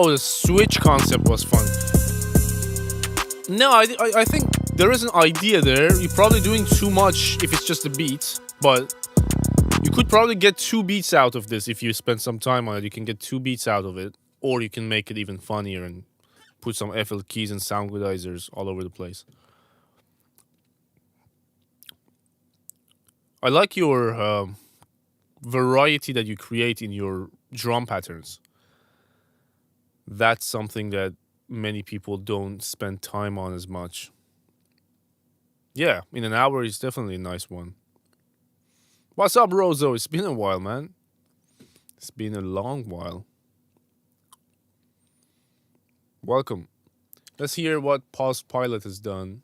Oh, the Switch concept was fun. No, I think there is an idea there. You're probably doing too much if it's just a beat, but you could probably get 2 beats out of this if you spend some time on it. You can get 2 beats out of it, or you can make it even funnier and put some FL keys and sound glidizers all over the place. I like your variety that you create in your drum patterns. That's something that many people don't spend time on as much. Yeah, in an hour is definitely a nice one. What's up, Rozo? It's been a while, man. It's been a long while. Welcome. Let's hear what Pause Pilot has done.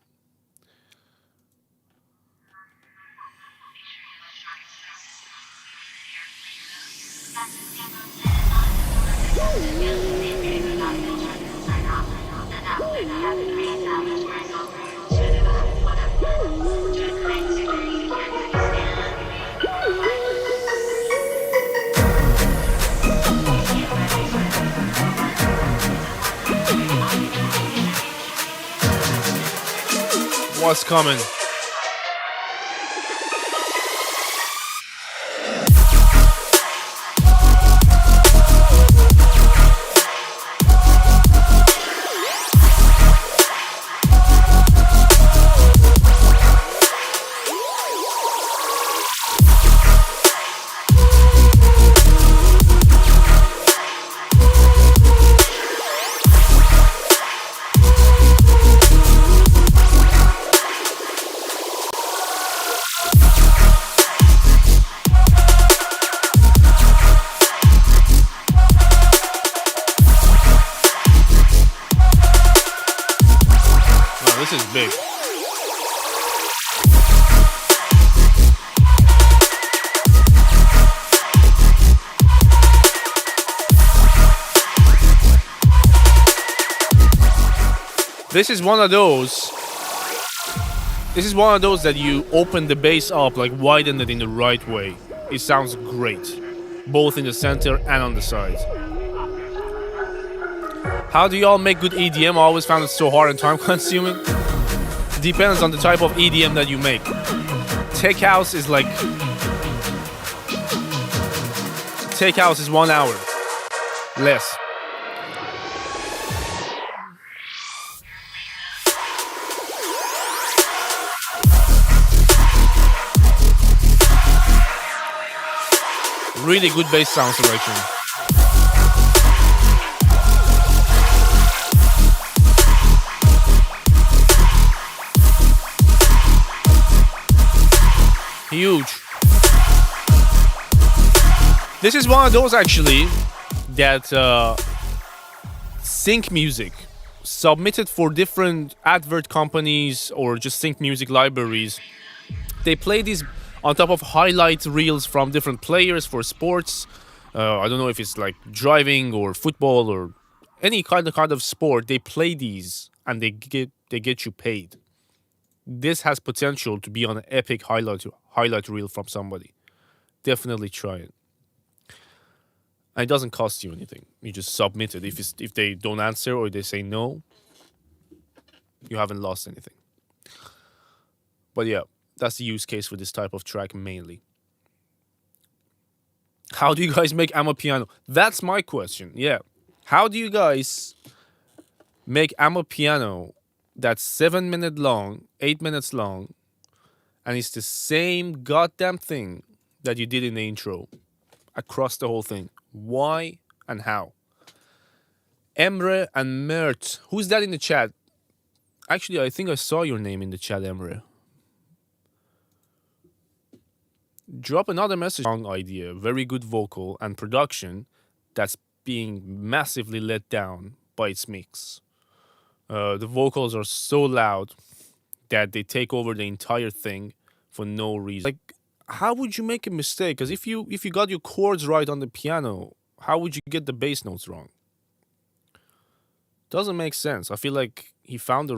What's coming? This is big. This is one of those. This is one of those that you open the bass up, like widen it in the right way. It sounds great, both in the center and on the sides. How do y'all make good EDM? I always found it so hard and time consuming. Depends on the type of EDM that you make. Tech house is like... Tech house is 1 hour. Less. Really good bass sound selection. Huge. This is one of those actually that sync music submitted for different advert companies or just sync music libraries. They play these on top of highlight reels from different players for sports. I don't know if it's like driving or football or any kind of sport. They play these and they get you paid. This has potential to be on an epic highlight reel from somebody. Definitely try it. And it doesn't cost you anything. You just submit it. If they don't answer or they say no, you haven't lost anything. But yeah, that's the use case for this type of track mainly. How do you guys make amapiano? That's my question. Yeah. How do you guys make amapiano that's 7 minutes long, 8 minutes long, and it's the same goddamn thing that you did in the intro across the whole thing? Why and how? Emre and Mert. Who's that in the chat? Actually, I think I saw your name in the chat, Emre. Drop another message. Song idea, very good vocal and production that's being massively let down by its mix. The vocals are so loud that they take over the entire thing for no reason. Like, how would you make a mistake? Because if you got your chords right on the piano, how would you get the bass notes wrong? Doesn't make sense. I feel like he found the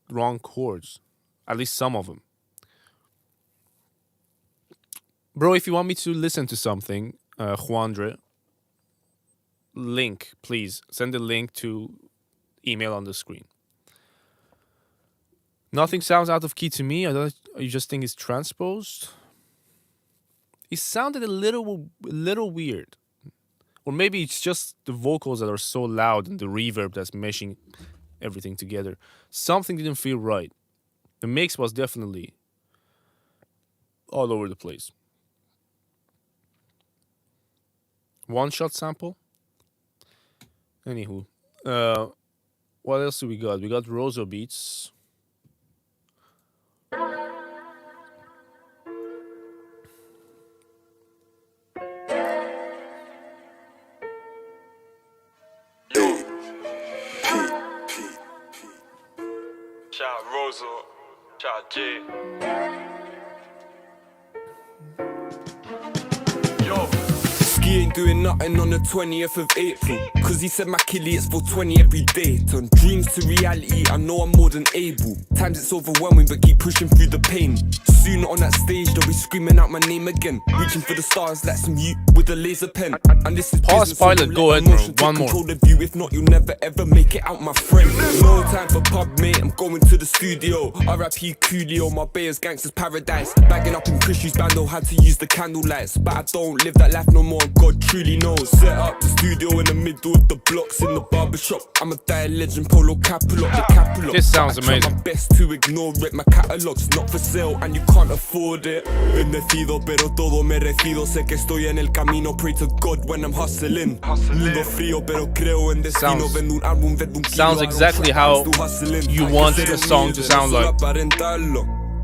wrong chords, at least some of them. Bro, if you want me to listen to something, Juandre, link, please. Send the link to email on the screen. Nothing sounds out of key to me. You just think it's transposed? It sounded a little weird. Or maybe it's just the vocals that are so loud and the reverb that's meshing everything together. Something didn't feel right. The mix was definitely all over the place. One-shot sample? Anywho. What else do we got? We got Rozo Beats.
Shout Rozo, shout J. Yo.
Skiing doing nothing on the 20th of April. Cause he said my killie it's for 20 every day. Turn dreams to reality, I know I'm more than able. Times it's overwhelming but keep pushing through the pain. Soon on that stage they'll be screaming out my name again. Reaching for the stars like some youth with a laser pen. And this is
Pause
business, so
pilot,
don't
go
let
ahead, bro.
emotion take
One more.
control of you. If not, you'll never ever make it out, my friend. No time for pub, mate, I'm going to the studio. R.I.P. Coolio, my Bayers gangsters paradise. Bagging up in Chrissy's band, know how to use the candle lights. But I don't live that life no more, God truly knows. Set up the studio in the middle of the blocks in the barbershop. I'm a dire legend, polo capulot, the capulot.
This sounds
I try
amazing.
my best to ignore it, my catalog's not for sale and you can't afford it. Bendecido, pero todo merecido. Sé que estoy en el camino, pray to God when I'm hustling. Mundo frío, pero creo en destino. Vendo un álbum, vendo un kilo.
Sounds exactly how you want a song to sound like.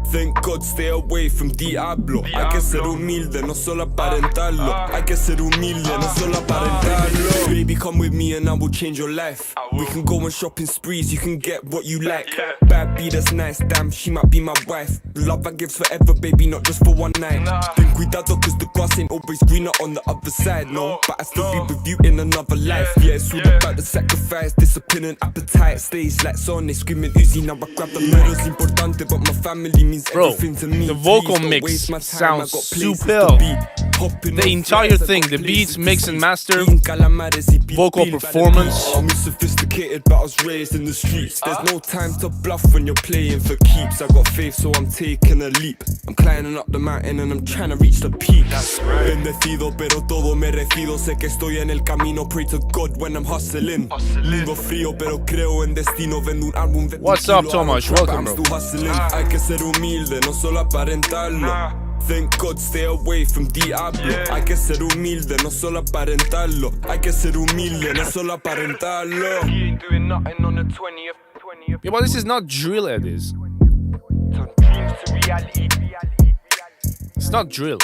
Thank God, stay away from Diablo. Hay que ser humilde, no solo aparentarlo. Hay que ser humilde, no solo aparentarlo. Baby, come with me and I will change your life. We can go on shopping sprees, you can get what you like. Bad B, that's nice, damn, she might be my wife. The love I give's forever, baby, not just for one night. Ten cuidado, cause the grass ain't always greener on the other side, no. But I still be with you in another life. Yeah, it's all about the sacrifice, discipline and appetite. Stage lights on, they screaming Uzi, now I grab the medals. Importante, but my family means
Bro,
everything to me.
the vocal
Please don't
mix
waste my time,
sounds
I got places to
superb.
be. Hopping
The
on
entire
flights, I
thing,
got
the
places
beats,
to
mix
see.
and master,
Eating calamares y pil
vocal
pil by the
performance.
beach. I'm sophisticated, but I was raised in the streets. There's no time to bluff when you're playing for keeps. I got faith, so I'm taking a leap. I'm climbing up the mountain and I'm trying to reach the peak. Bendecido, pero todo merecido. Sé que estoy en el camino, pray to God when I'm hustling. Mundo frío, pero creo en destino. Vendo un álbum, vendo un
What's up,
kilo, I don't
Tomasz?
trap,
Welcome,
I'm
bro.
still hustling. Hay que ser humilde, no solo aparentarlo. Thank God, stay away from Diablo. Hay que ser humilde, no solo aparentarlo. Hay que ser humilde, no solo aparentarlo.
He ain't doing nothing on the 20th.
Yeah, but this is not drill, it is.
Turn dreams to reality.
It's not drill.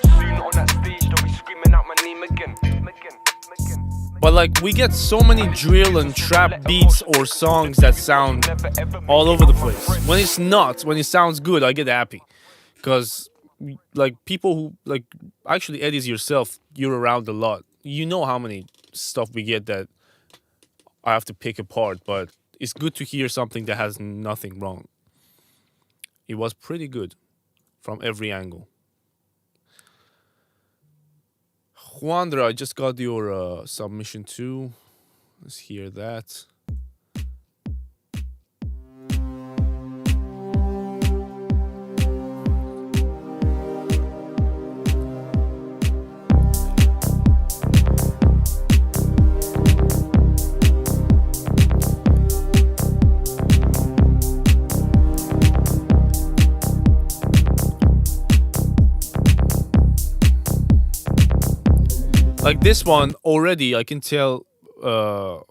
Soon on that stage they'll be screaming out my name again.
But like, we get so many drill and trap beats or songs that sound all over the place. When it's not, when it sounds good, I get happy. Because, like, people who, like, actually, Eddie's yourself, you're around a lot. You know how many stuff we get that I have to pick apart, but it's good to hear something that has nothing wrong. It was pretty good from every angle. Juandra, I just got your submission too. Let's hear that. Like this one already, I can tell. All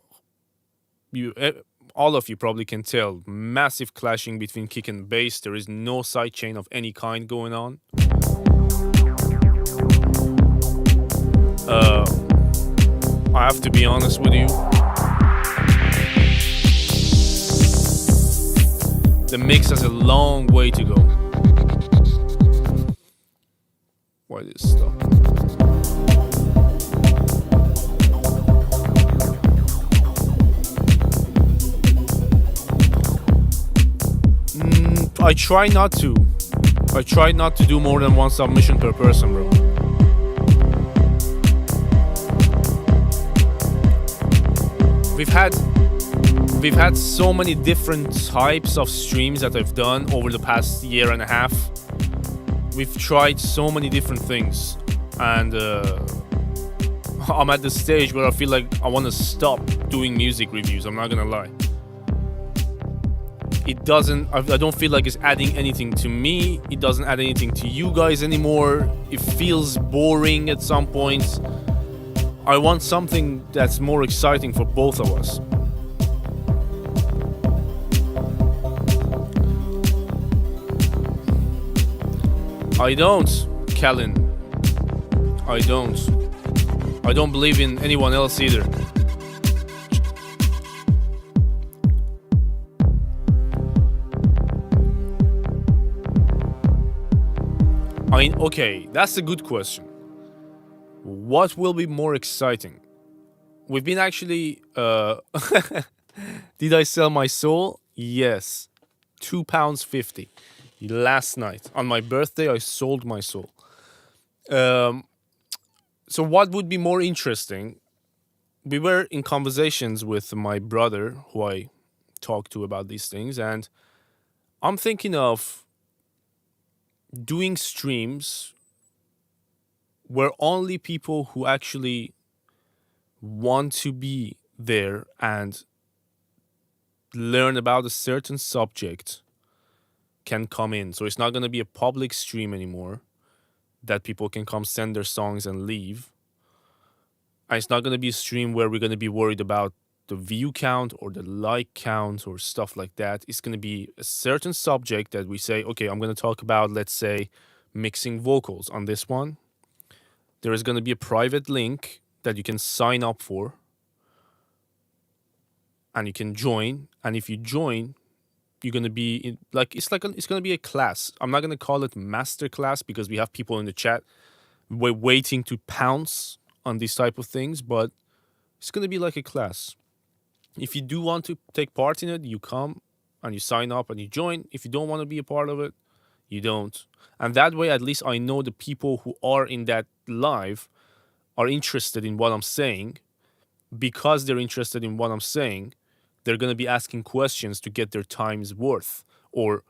of you probably can tell. Massive clashing between kick and bass. There is no sidechain of any kind going on. I have to be honest with you. The mix has a long way to go. Why this stuff? I try not to. I try not to do more than one submission per person, bro. We've had so many different types of streams that I've done over the past year and a half. We've tried so many different things, and I'm at the stage where I feel like I want to stop doing music reviews. I'm not gonna lie. It doesn't, I don't feel like it's adding anything to me. It doesn't add anything to you guys anymore. It feels boring at some points. I want something that's more exciting for both of us. I don't, Callan. I don't. I don't believe in anyone else either. I mean, okay, that's a good question. What will be more exciting? We've been actually. Did I sell my soul? Yes. £2.50. Last night. On my birthday, I sold my soul. So, what would be more interesting? We were in conversations with my brother, who I talk to about these things, and I'm thinking of doing streams where only people who actually want to be there and learn about a certain subject can come in. So it's not going to be a public stream anymore that people can come send their songs and leave. And it's not going to be a stream where we're going to be worried about the view count or the like count or stuff like that. It's going to be a certain subject that we say, okay, I'm going to talk about, let's say, mixing vocals on this one. There is going to be a private link that you can sign up for and you can join. And if you join, you're going to be in, it's going to be a class. I'm not going to call it master class because we have people in the chat waiting to pounce on these type of things, but it's going to be like a class. If you do want to take part in it, you come and you sign up and you join. If you don't want to be a part of it, you don't. And that way, at least I know the people who are in that live are interested in what I'm saying. Because they're interested in what I'm saying, they're going to be asking questions to get their time's worth. Or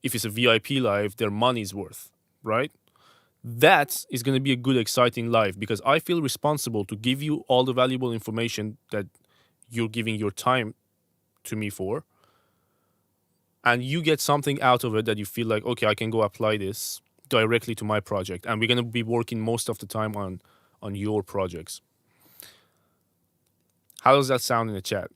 if it's a VIP live, their money's worth, right? That is going to be a good, exciting live because I feel responsible to give you all the valuable information that you're giving your time to me for. And you get something out of it that you feel like, okay, I can go apply this directly to my project. And we're going to be working most of the time on your projects. How does that sound in the chat?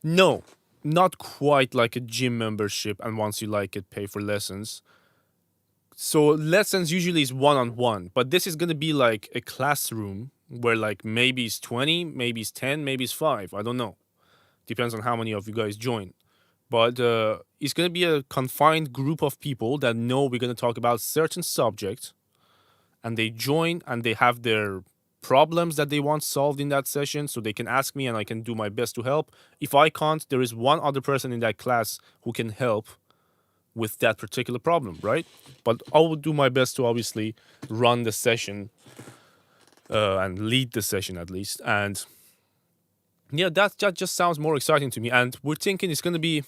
No, not quite like a gym membership. And once you like it, pay for lessons. So lessons usually is one-on-one, but this is going to be like a classroom where like maybe it's 20, maybe it's 10, maybe it's 5. I don't know. Depends on how many of you guys join. But it's going to be a confined group of people that know we're going to talk about certain subject, and they join and they have their problems that they want solved in that session, so they can ask me and I can do my best to help. If I can't, there is one other person in that class who can help with that particular problem, right? But I will do my best to obviously run the session and lead the session at least. And yeah, that just sounds more exciting to me. And we're thinking it's going to be,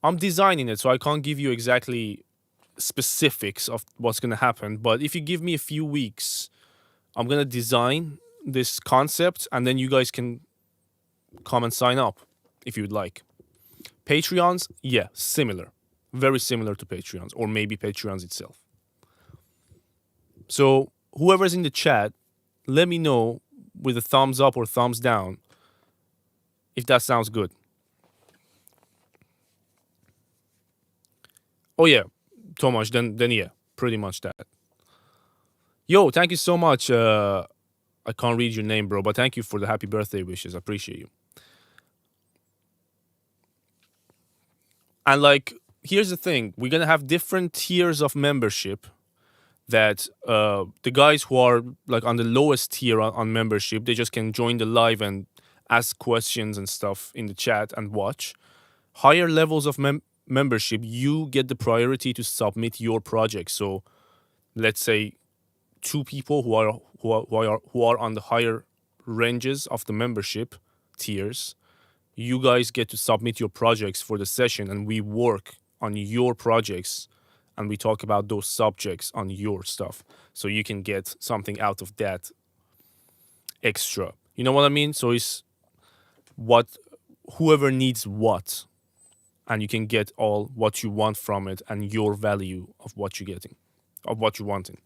I'm designing it, so I can't give you exactly specifics of what's going to happen. But if you give me a few weeks, I'm going to design this concept and then you guys can come and sign up if you'd like. Patreons, yeah, similar. Very similar to Patreons, or maybe Patreons itself. So whoever's in the chat, let me know with a thumbs up or thumbs down if that sounds good. Oh yeah, Tomasz, then yeah, pretty much that. Yo, thank you so much. I can't read your name, bro, but thank you for the happy birthday wishes. I appreciate you. And like, here's the thing. We're going to have different tiers of membership that the guys who are like on the lowest tier on membership, they just can join the live and ask questions and stuff in the chat and watch. Higher levels of membership, you get the priority to submit your project. So let's say 2 people who are on the higher ranges of the membership tiers, you guys get to submit your projects for the session and we work on your projects and we talk about those subjects on your stuff. So you can get something out of that extra. You know what I mean? So it's whoever needs what, and you can get all what you want from it and your value of what you're getting, of what you're wanting.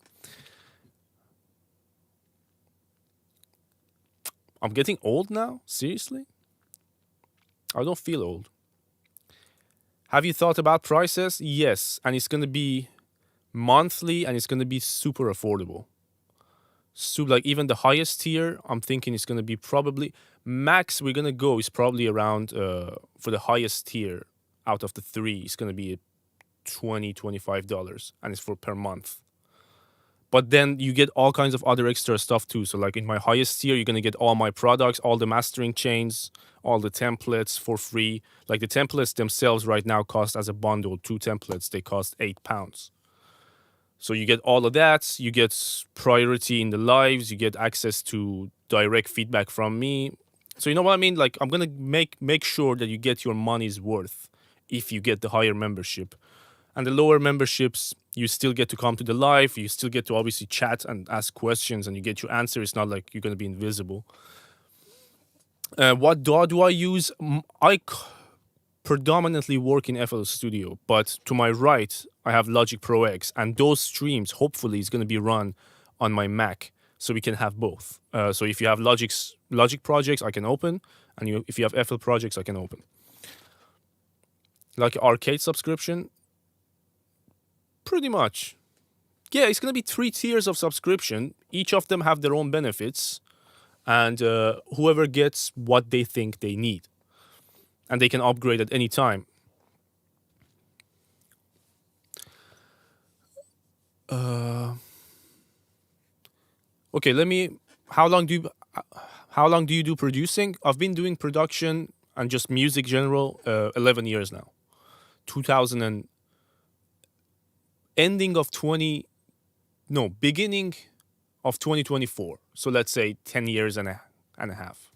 I'm getting old now? Seriously? I don't feel old. Have you thought about prices? Yes, and it's going to be monthly and it's going to be super affordable. So like even the highest tier, I'm thinking it's going to be probably, max we're going to go is probably around, for the highest tier, out of the 3 is going to be $20-$25, and it's for per month. But then you get all kinds of other extra stuff too. So like in my highest tier, you're going to get all my products, all the mastering chains, all the templates for free. Like the templates themselves right now cost as a bundle, 2 templates, they cost £8. So you get all of that. You get priority in the lives. You get access to direct feedback from me. So you know what I mean? Like I'm going to make sure that you get your money's worth if you get the higher membership. And the lower memberships, you still get to come to the live. You still get to obviously chat and ask questions, and you get your answer. It's not like you're going to be invisible. What DAW do I use? I predominantly work in FL Studio, but to my right, I have Logic Pro X, and those streams, hopefully, is going to be run on my Mac, so we can have both. So if you have Logic projects, I can open, and if you have FL projects, I can open. Like arcade subscription, pretty much. Yeah, it's going to be 3 tiers of subscription. Each of them have their own benefits, and whoever gets what they think they need. And they can upgrade at any time. Okay, how long do you do producing? I've been doing production and just music general 11 years now. Beginning of 2024. So let's say 10 years and a half.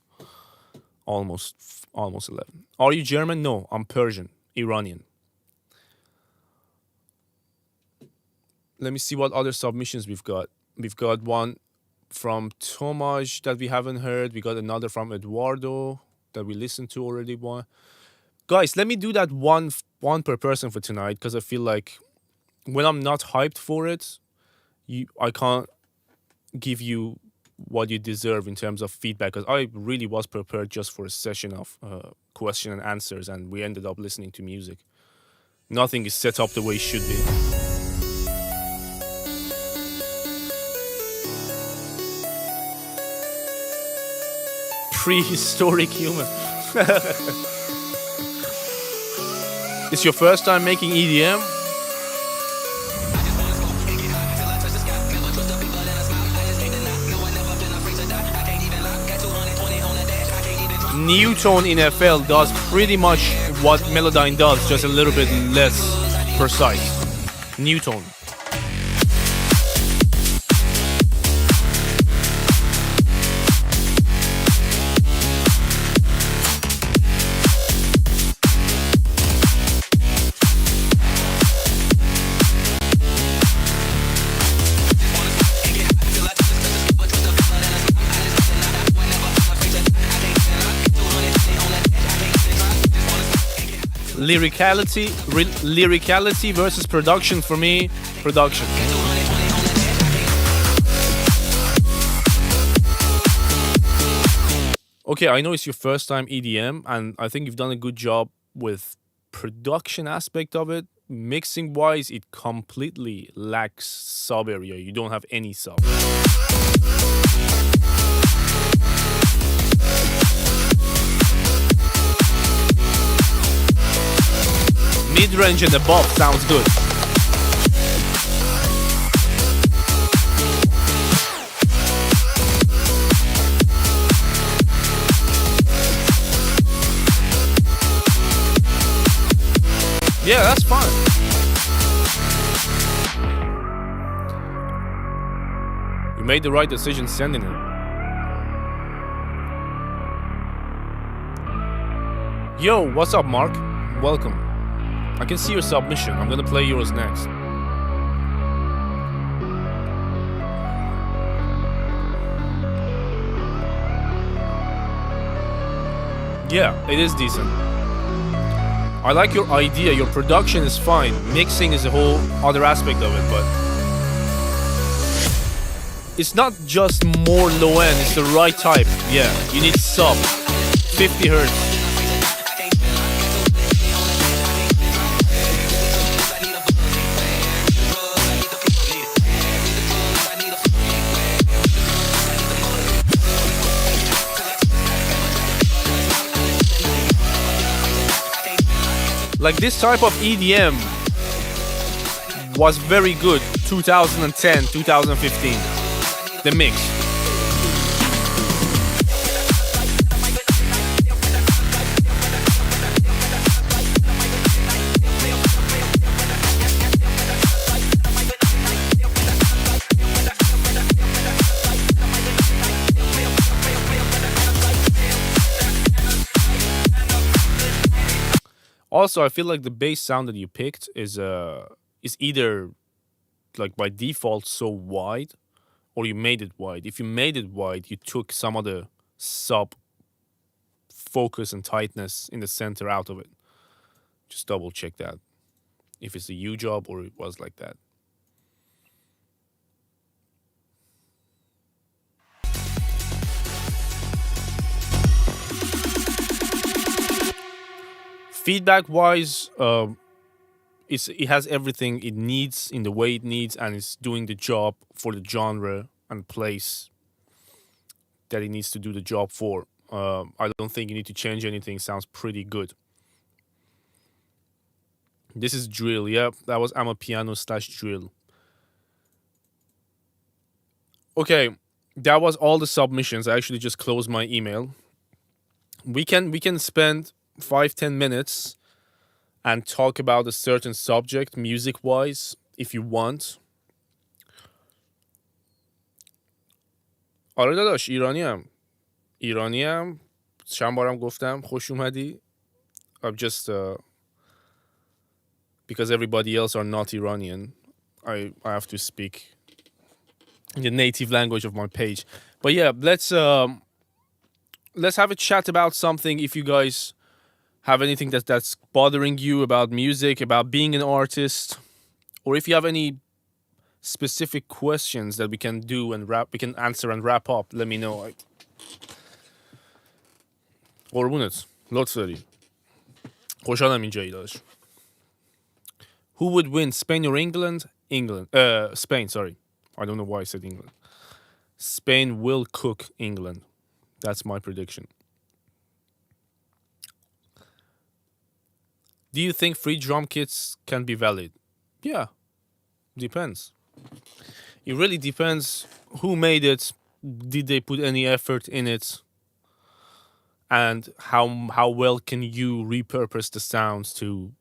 Almost 11. Are you German? No, I'm Persian, Iranian. Let me see what other submissions we've got. We've got one from Tomaj that we haven't heard. We got another from Eduardo that we listened to already. Guys, let me do that one per person for tonight, because I feel like when I'm not hyped for it, I can't give you what you deserve in terms of feedback, because I really was prepared just for a session of question and answers, and we ended up listening to music. Nothing is set up the way it should be. Prehistoric human. It's your first time making EDM? Newtone in FL does pretty much what Melodyne does, just a little bit less precise. Newtone. Lyricality versus production. For me, production. Okay, I know it's your first time EDM, and I think you've done a good job with production aspect of it. Mixing wise, it completely lacks sub area. You don't have any sub. Mid-range and above sounds good. Yeah, that's fine. You made the right decision sending it. Yo, what's up, Mark? Welcome. I can see your submission. I'm gonna play yours next. Yeah, it is decent. I like your idea. Your production is fine. Mixing is a whole other aspect of it, but it's not just more low end, it's the right type. Yeah, you need sub 50 hertz. Like this type of EDM was very good 2010, 2015. The mix. Also, I feel like the bass sound that you picked is either like by default so wide, or you made it wide. If you made it wide, you took some of the sub focus and tightness in the center out of it. Just double check that. If it's a U job or it was like that. Feedback wise, it has everything it needs in the way it needs, and it's doing the job for the genre and place that it needs to do the job for. I don't think you need to change anything. Sounds pretty good. This is drill. Yep, that was amapiano/drill. Okay, that was all the submissions. I actually just closed my email. We can spend 5-10 minutes and talk about a certain subject music wise if you want. آره داداش ایرانیم چند بارم گفتم خوش اومدی. I'm just because everybody else are not Iranian, I have to speak the native language of my page. But yeah, let's have a chat about something. If you guys have anything that's bothering you about music, about being an artist, or if you have any specific questions that we can do and we can answer and wrap up, let me know. قربونت لطف داری. خوشحالم اینجایی داداش. Who would win, Spain or England? Spain, sorry. I don't know why I said England. Spain will cook England. That's my prediction. Do you think free drum kits can be valid? Yeah, depends. It really depends who made it, did they put any effort in it, and how well can you repurpose the sounds to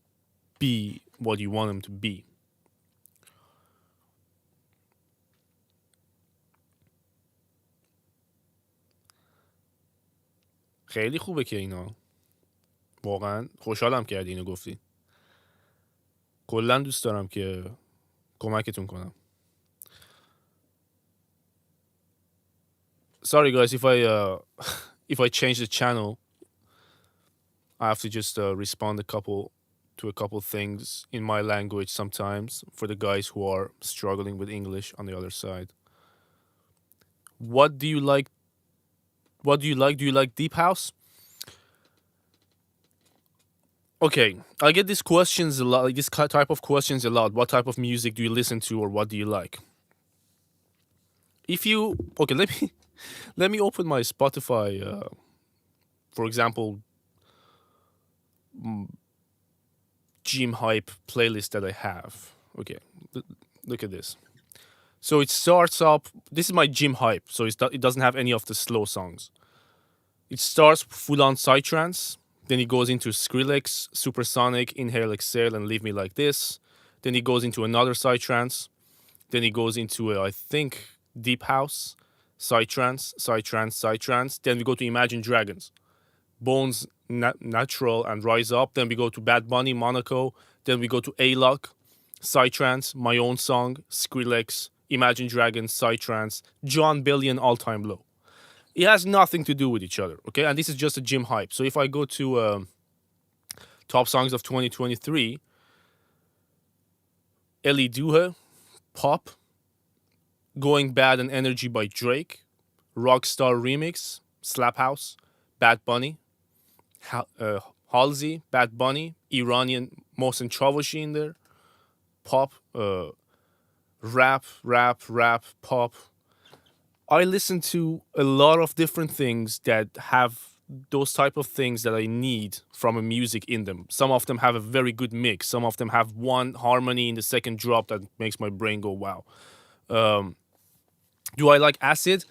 be what you want them to be. خیلی خوبه که اینا واقعا خوشحالم کردی اینو گفتی. کلا دوست دارم که کمکتون کنم. Sorry guys if I change the channel, I have to just respond to a couple things in my language sometimes for the guys who are struggling with English on the other side. What do you like? Do you like deep house? Okay, I get these questions a lot, like this type of questions a lot. What type of music do you listen to, or what do you like? Let me open my Spotify, for example, gym hype playlist that I have. Okay, look at this. So it starts up. This is my gym hype. So it doesn't have any of the slow songs. It starts full on psytrance. Then it goes into Skrillex, Supersonic, Inhale, Exhale, and Leave Me Like This. Then it goes into another psytrance. Then it goes into I think deep house, psytrance. Then we go to Imagine Dragons, Bones, Natural, and Rise Up. Then we go to Bad Bunny, Monaco. Then we go to A-Lock, psytrance, My Own Song, Skrillex, Imagine Dragons, psytrance, John Billion, All Time Low. It has nothing to do with each other, okay? And this is just a gym hype. So if I go to top songs of 2023, Ellie Duhe, Pop, Going Bad and Energy by Drake, Rockstar Remix, Slap House, Bad Bunny, Halsey, Bad Bunny, Iranian Mohsen Chavoshi in there, Pop, rap, Pop. I listen to a lot of different things that have those type of things that I need from a music in them. Some of them have a very good mix. Some of them have one harmony in the second drop that makes my brain go wow. Do I like acid?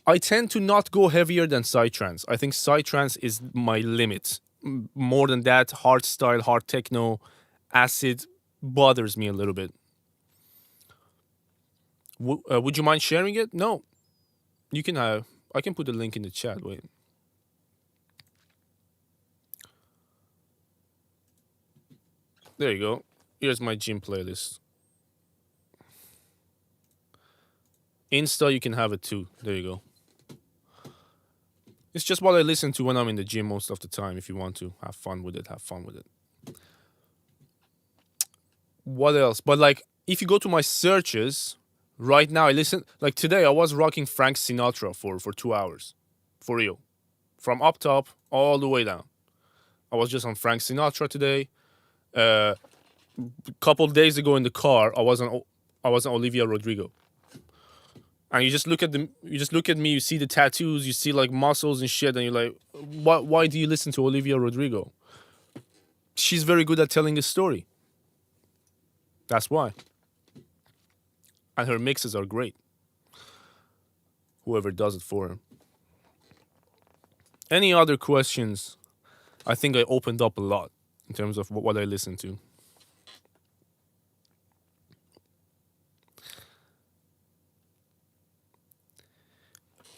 I tend to not go heavier than psytrance. I think psytrance is my limit. More than that, hard style, hard techno, acid bothers me a little bit. Would you mind sharing it? No. You can have. I can put the link in the chat. Wait. There you go. Here's my gym playlist. Insta, you can have it too. There you go. It's just what I listen to when I'm in the gym most of the time. If you want to have fun with it, have fun with it. What else? But like, if you go to my searches, right now I listen. Like today, I was rocking Frank Sinatra for 2 hours, for real, from up top all the way down. I was just on Frank Sinatra today. Couple days ago in the car, I was on Olivia Rodrigo. And you just look at me, you see the tattoos, you see like muscles and shit, and you're like, why do you listen to Olivia Rodrigo? She's very good at telling a story. That's why. And her mixes are great. Whoever does it for her. Any other questions? I think I opened up a lot in terms of what I listen to.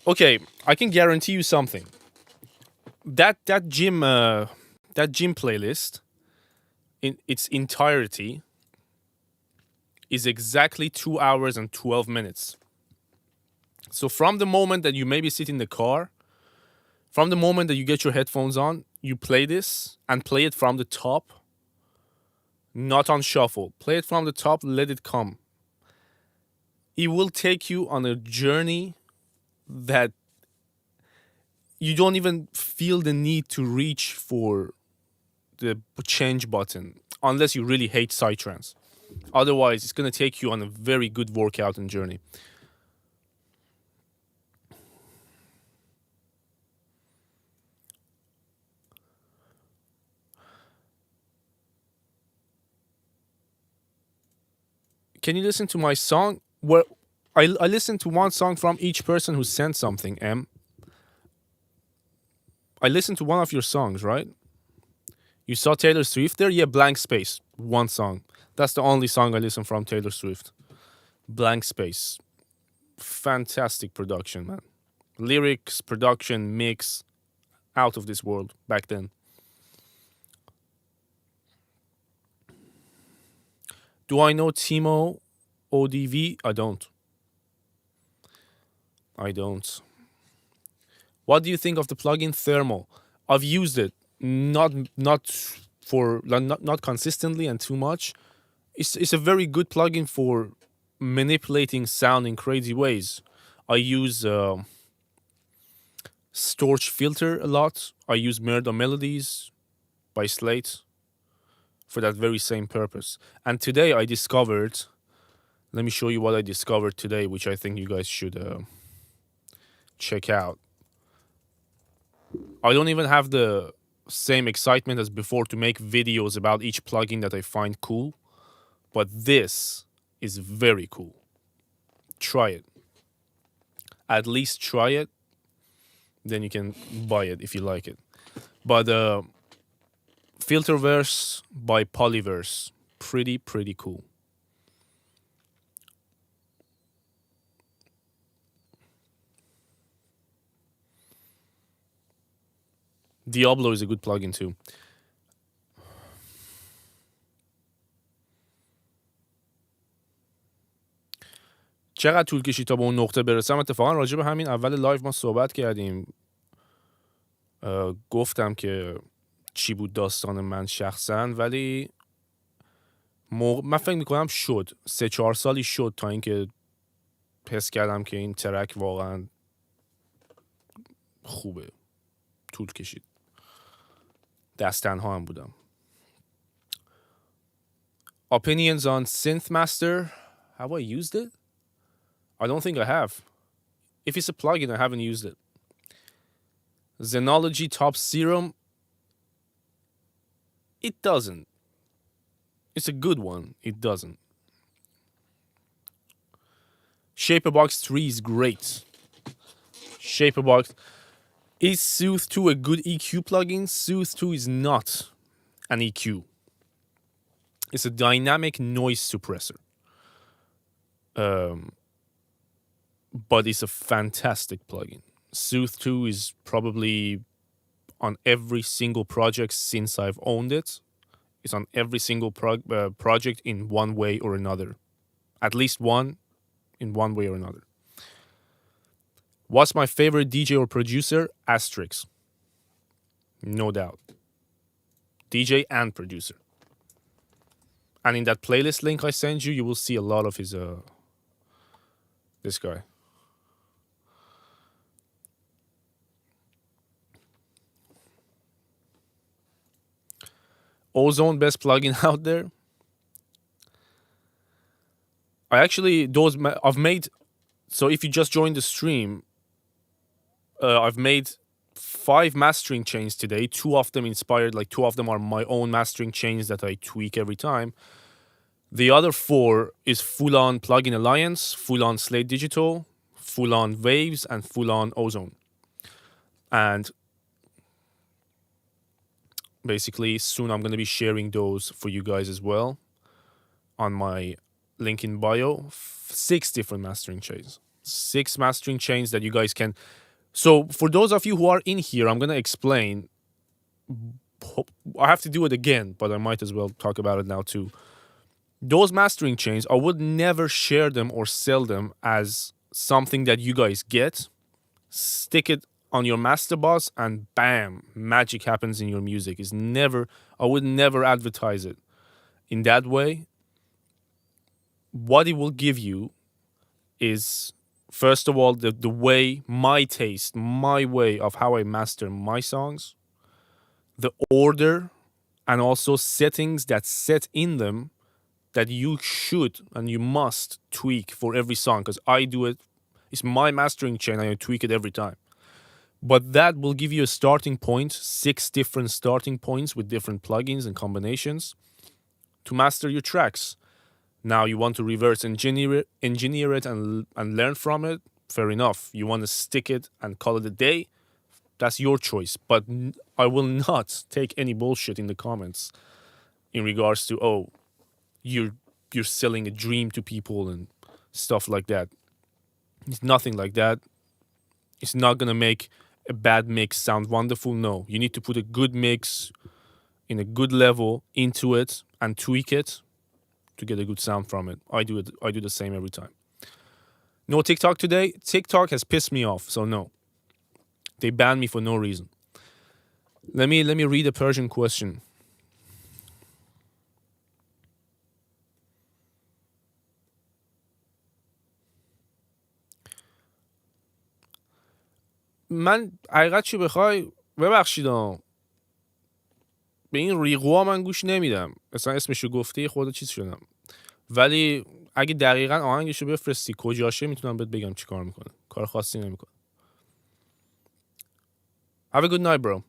Okay, I can guarantee you something. That gym playlist in its entirety is exactly 2 hours and 12 minutes. So from the moment that you maybe sit in the car, from the moment that you get your headphones on, you play this and play it from the top, not on shuffle. Play it from the top, let it come. It will take you on a journey that you don't even feel the need to reach for the change button unless you really hate psytrance. Otherwise, it's going to take you on a very good workout and journey. Can you listen to my song? Where I listened to one song from each person who sent something, M. I listened to one of your songs, right? You saw Taylor Swift there? Yeah, Blank Space. One song. That's the only song I listened from Taylor Swift. Blank Space. Fantastic production, man. Lyrics, production, mix. Out of this world back then. Do I know Timo ODV? I don't. What do you think of the plugin Thermal? I've used it, not consistently and too much. It's a very good plugin for manipulating sound in crazy ways. I use Storch Filter a lot. I use Murder Melodies by Slate for that very same purpose. And today I discovered, let me show you what I discovered today, which I think you guys should check out. I don't even have the same excitement as before to make videos about each plugin that I find cool, but this is very cool. Try it. At least try it, then you can buy it if you like it. But Filterverse by Polyverse, pretty cool. Diablo is a good plugin too. چقدر طول کشید تا به اون نقطه برسم؟ اتفاقا راجع به همین اول لایو ما صحبت کردیم. گفتم که چی بود داستان من شخصا، ولی من فکر میکنم شد 3-4 سالی شد تا اینکه حس کردم که این ترک واقعا خوبه. طول کشید. دست تنها هم بودم. Opinions on Synthmaster. Have I used it? I don't think I have. If it's a plugin, I haven't used it. Xenology Top Serum, it doesn't. It's a good one. It doesn't. Shaperbox 3 is great. Shaperbox is Soothe 2 a good EQ plugin? Soothe 2 is not an EQ. It's a dynamic noise suppressor. But it's a fantastic plugin. Soothe 2 is probably on every single project since I've owned it. It's on every single project in one way or another. At least one in one way or another. What's my favorite DJ or producer? Asterix. No doubt. DJ and producer. And in that playlist link I sent you, you will see a lot of his this guy. Ozone, best plugin out there. I've made, so if you just joined the stream, I've made 5 mastering chains today. 2 of them inspired, like 2 of them are my own mastering chains that I tweak every time. The other 4 is full-on Plugin Alliance, full-on Slate Digital, full-on Waves, and full-on Ozone. And basically, soon I'm going to be sharing those for you guys as well on my link in bio. 6 different mastering chains. 6 mastering chains that you guys can... So for those of you who are in here, I'm going to explain. I have to do it again, but I might as well talk about it now too. Those mastering chains, I would never share them or sell them as something that you guys get. Stick it on your master bus and bam, magic happens in your music. I would never advertise it in that way. What it will give you is, first of all, the way, my taste, my way of how I master my songs, the order, and also settings that set in them that you should and you must tweak for every song, because I do it. It's my mastering chain, I tweak it every time. But that will give you a starting point, 6 different starting points with different plugins and combinations to master your tracks. Now you want to reverse engineer it and learn from it, fair enough. You want to stick it and call it a day, that's your choice. But I will not take any bullshit in the comments in regards to, oh, you're selling a dream to people and stuff like that. It's nothing like that. It's not going to make a bad mix sound wonderful. No, you need to put a good mix in a good level into it and tweak it to get a good sound from it. I do the same every time. No TikTok today. TikTok has pissed me off, so no. They banned me for no reason. Let me read a Persian question. من حقیقت چی بخوای ببخشید به این ریقوا من گوش نمیدم. مثلا اسمشو گفتی خود چیز شدم. ولی اگه دقیقاً آهنگشو بفرستی کجاشه میتونم بهت بگم چیکار میکنه. کار خاصی نمیکنه. Have a good night, bro.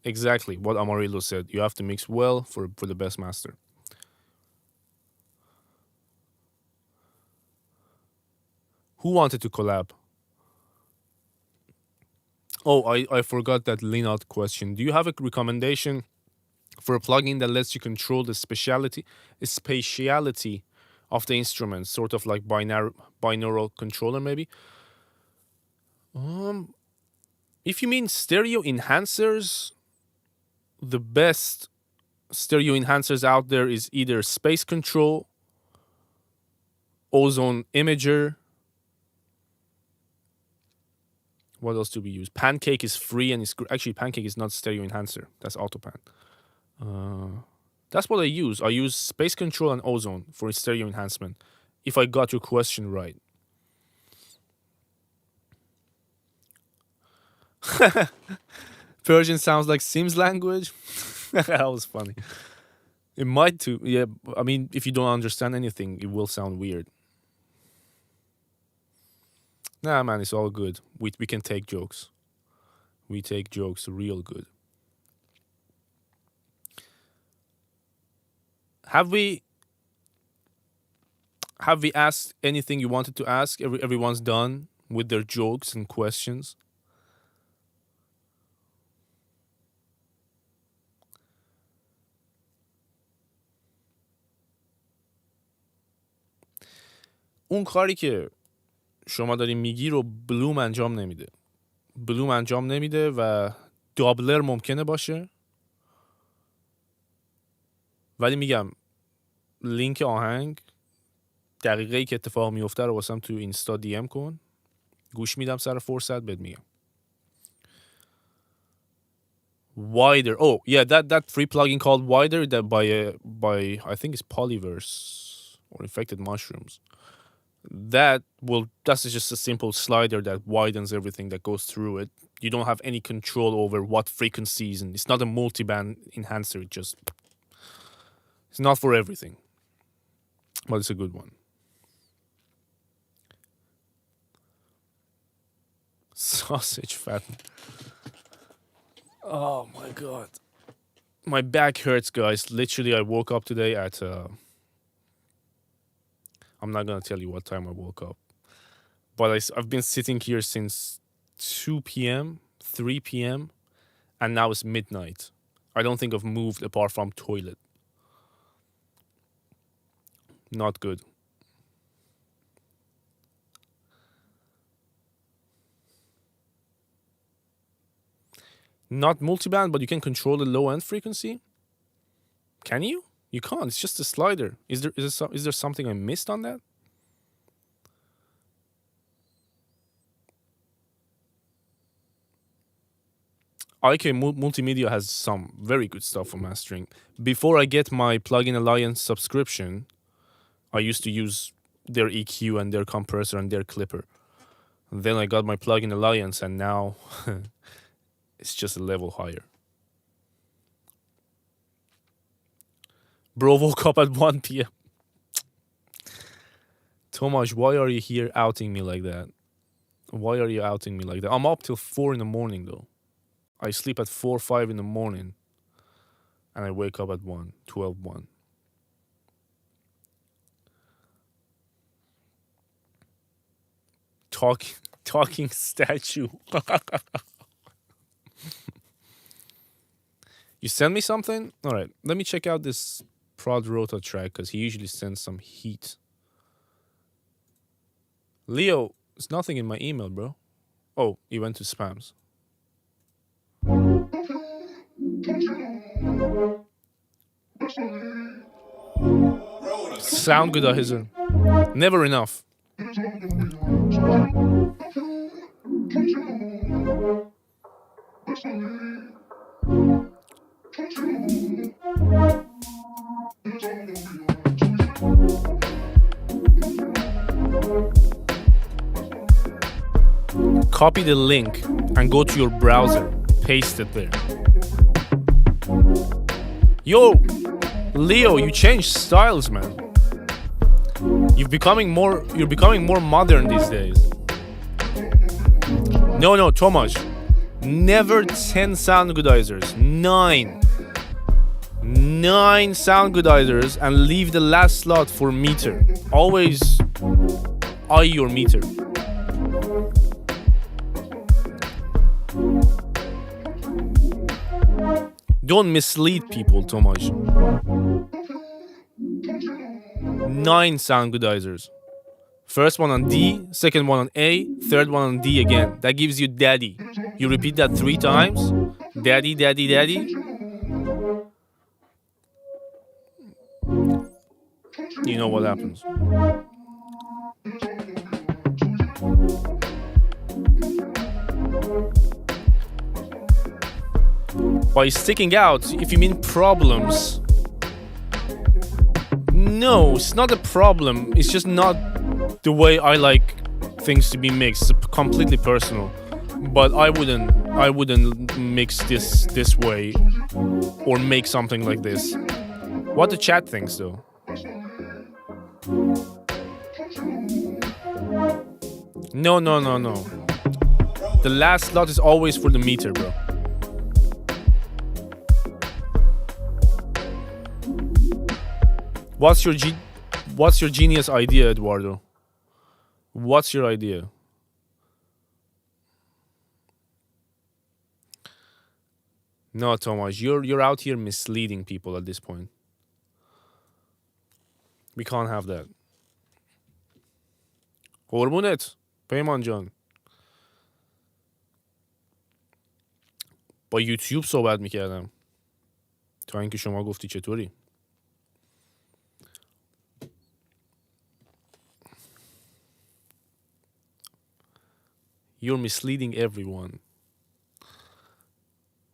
Exactly what Amarillo said. You have to mix well for the best master. Who wanted to collab? Oh, I forgot that Linot question. Do you have a recommendation for a plugin that lets you control the spatiality of the instrument, sort of like binaural controller maybe? If you mean stereo enhancers, the best stereo enhancers out there is either Space Control, Ozone Imager. What else do we use? Pancake is free and it's actually Pancake is not stereo enhancer. That's Autopan. That's what I use. I use Space Control and Ozone for stereo enhancement. If I got your question right. Persian sounds like Sims language. That was funny. It might too. Yeah, I mean, if you don't understand anything, it will sound weird. Nah, man, it's all good. We can take jokes. We take jokes real good. Have we asked anything you wanted to ask? Everyone's done with their jokes and questions. اون کاری که شما داری میگی رو بلوم انجام نمیده. بلوم انجام نمیده و دابلر ممکنه باشه. ولی میگم لینک آهنگ دقیقه‌ای که اتفاق میفته رو واسم تو اینستا دی ام کن. گوش میدم سر فرصت بهت میگم. Wider. Oh, yeah, that free plugin called Wider that by I think it's Polyverse or Infected Mushrooms. That's just a simple slider that widens everything that goes through it. You don't have any control over what frequencies, and it's not a multi-band enhancer. It's not for everything, but it's a good one. Sausage fat. Oh my god. My back hurts, guys. Literally, I woke up today at I'm not gonna tell you what time I woke up, but I've been sitting here since 2 p.m., 3 p.m., and now it's midnight. I don't think I've moved apart from toilet. Not good. Not multiband, but you can control the low end frequency? Can you? You can't. It's just a slider. Is there something I missed on that? IK Multimedia has some very good stuff for mastering. Before I get my Plugin Alliance subscription, I used to use their EQ and their compressor and their clipper. And then I got my Plugin Alliance, and now it's just a level higher. Bro woke up at 1 p.m. Tomasz, why are you here outing me like that? Why are you outing me like that? I'm up till 4 in the morning, though. I sleep at 4, 5 in the morning. And I wake up at 12, 1. Talking statue. You send me something? All right, let me check out this Prod Rota track because he usually sends some heat. Leo, there's nothing in my email, bro. Oh, he went to spams. Sound good, Ahizan. Never enough. Copy the link and go to your browser. Paste it there. Yo, Leo, you changed styles, man. You're becoming more modern these days. No, Tomasz. Never 10 sound goodizers. 9 sound goodizers and leave the last slot for meter. Always eye your meter. Don't mislead people, Tomasz. 9 sound goodizers. First one on D, second one on A, third one on D again. That gives you daddy. You repeat that 3 times. Daddy, daddy, daddy. You know what happens. By sticking out, if you mean problems, no, it's not a problem. It's just not the way I like things to be mixed. It's completely personal. But I wouldn't mix this way or make something like this. What the chat thinks, though. No. The last slot is always for the meter, bro. What's your genius idea, Eduardo? What's your idea? No, Tomas, you're out here misleading people at this point. We can't have that. قربونت پیمان جان. با یوتیوب صحبت میکردم تا اینکه شما گفتی چطوری. You're misleading everyone.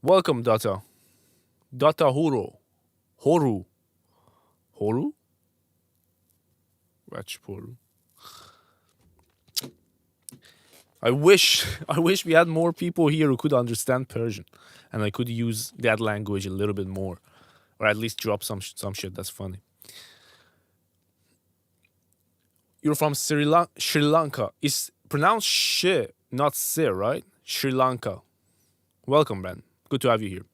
Welcome, Data. Data Horo. Horu. Horu? Rachporu. I wish we had more people here who could understand Persian and I could use that language a little bit more, or at least drop some shit that's funny. You're from Sri Lanka. It's pronounced she, not sir, right? Sri Lanka. Welcome, man. Good to have you here.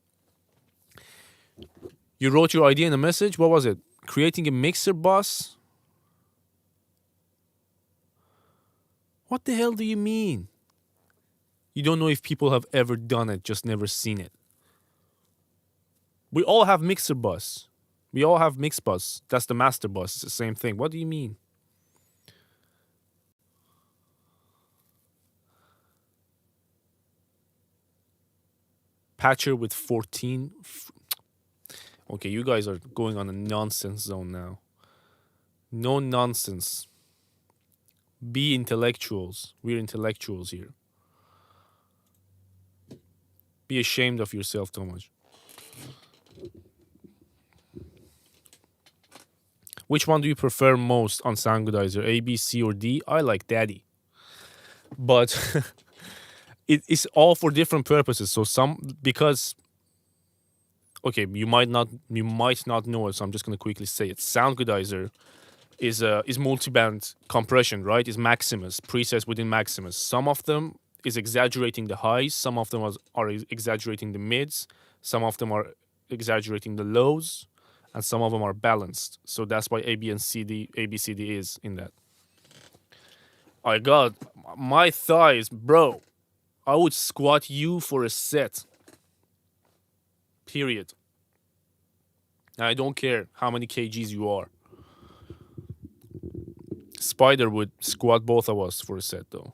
You wrote your idea in a message. What was it? Creating a mixer bus? What the hell do you mean? You don't know if people have ever done it, just never seen it. We all have mixer bus. We all have mix bus. That's the master bus. It's the same thing. What do you mean? Patcher with 14. Okay, you guys are going on a nonsense zone now. No nonsense. Be intellectuals. We're intellectuals here. Be ashamed of yourself, Tomas. Which one do you prefer most on Soundgoodizer? A, B, C, or D? I like Daddy. But it's all for different purposes. So okay, you might not know it, so I'm just gonna quickly say it. Soundgoodizer is multi-band compression, right? Is Maximus, presets within Maximus. Some of them is exaggerating the highs, some of them are exaggerating the mids, some of them are exaggerating the lows, and some of them are balanced. So that's why ABCD is in that. I got my thighs, bro. I would squat you for a set. Period. I don't care how many kgs you are. Spider would squat both of us for a set, though.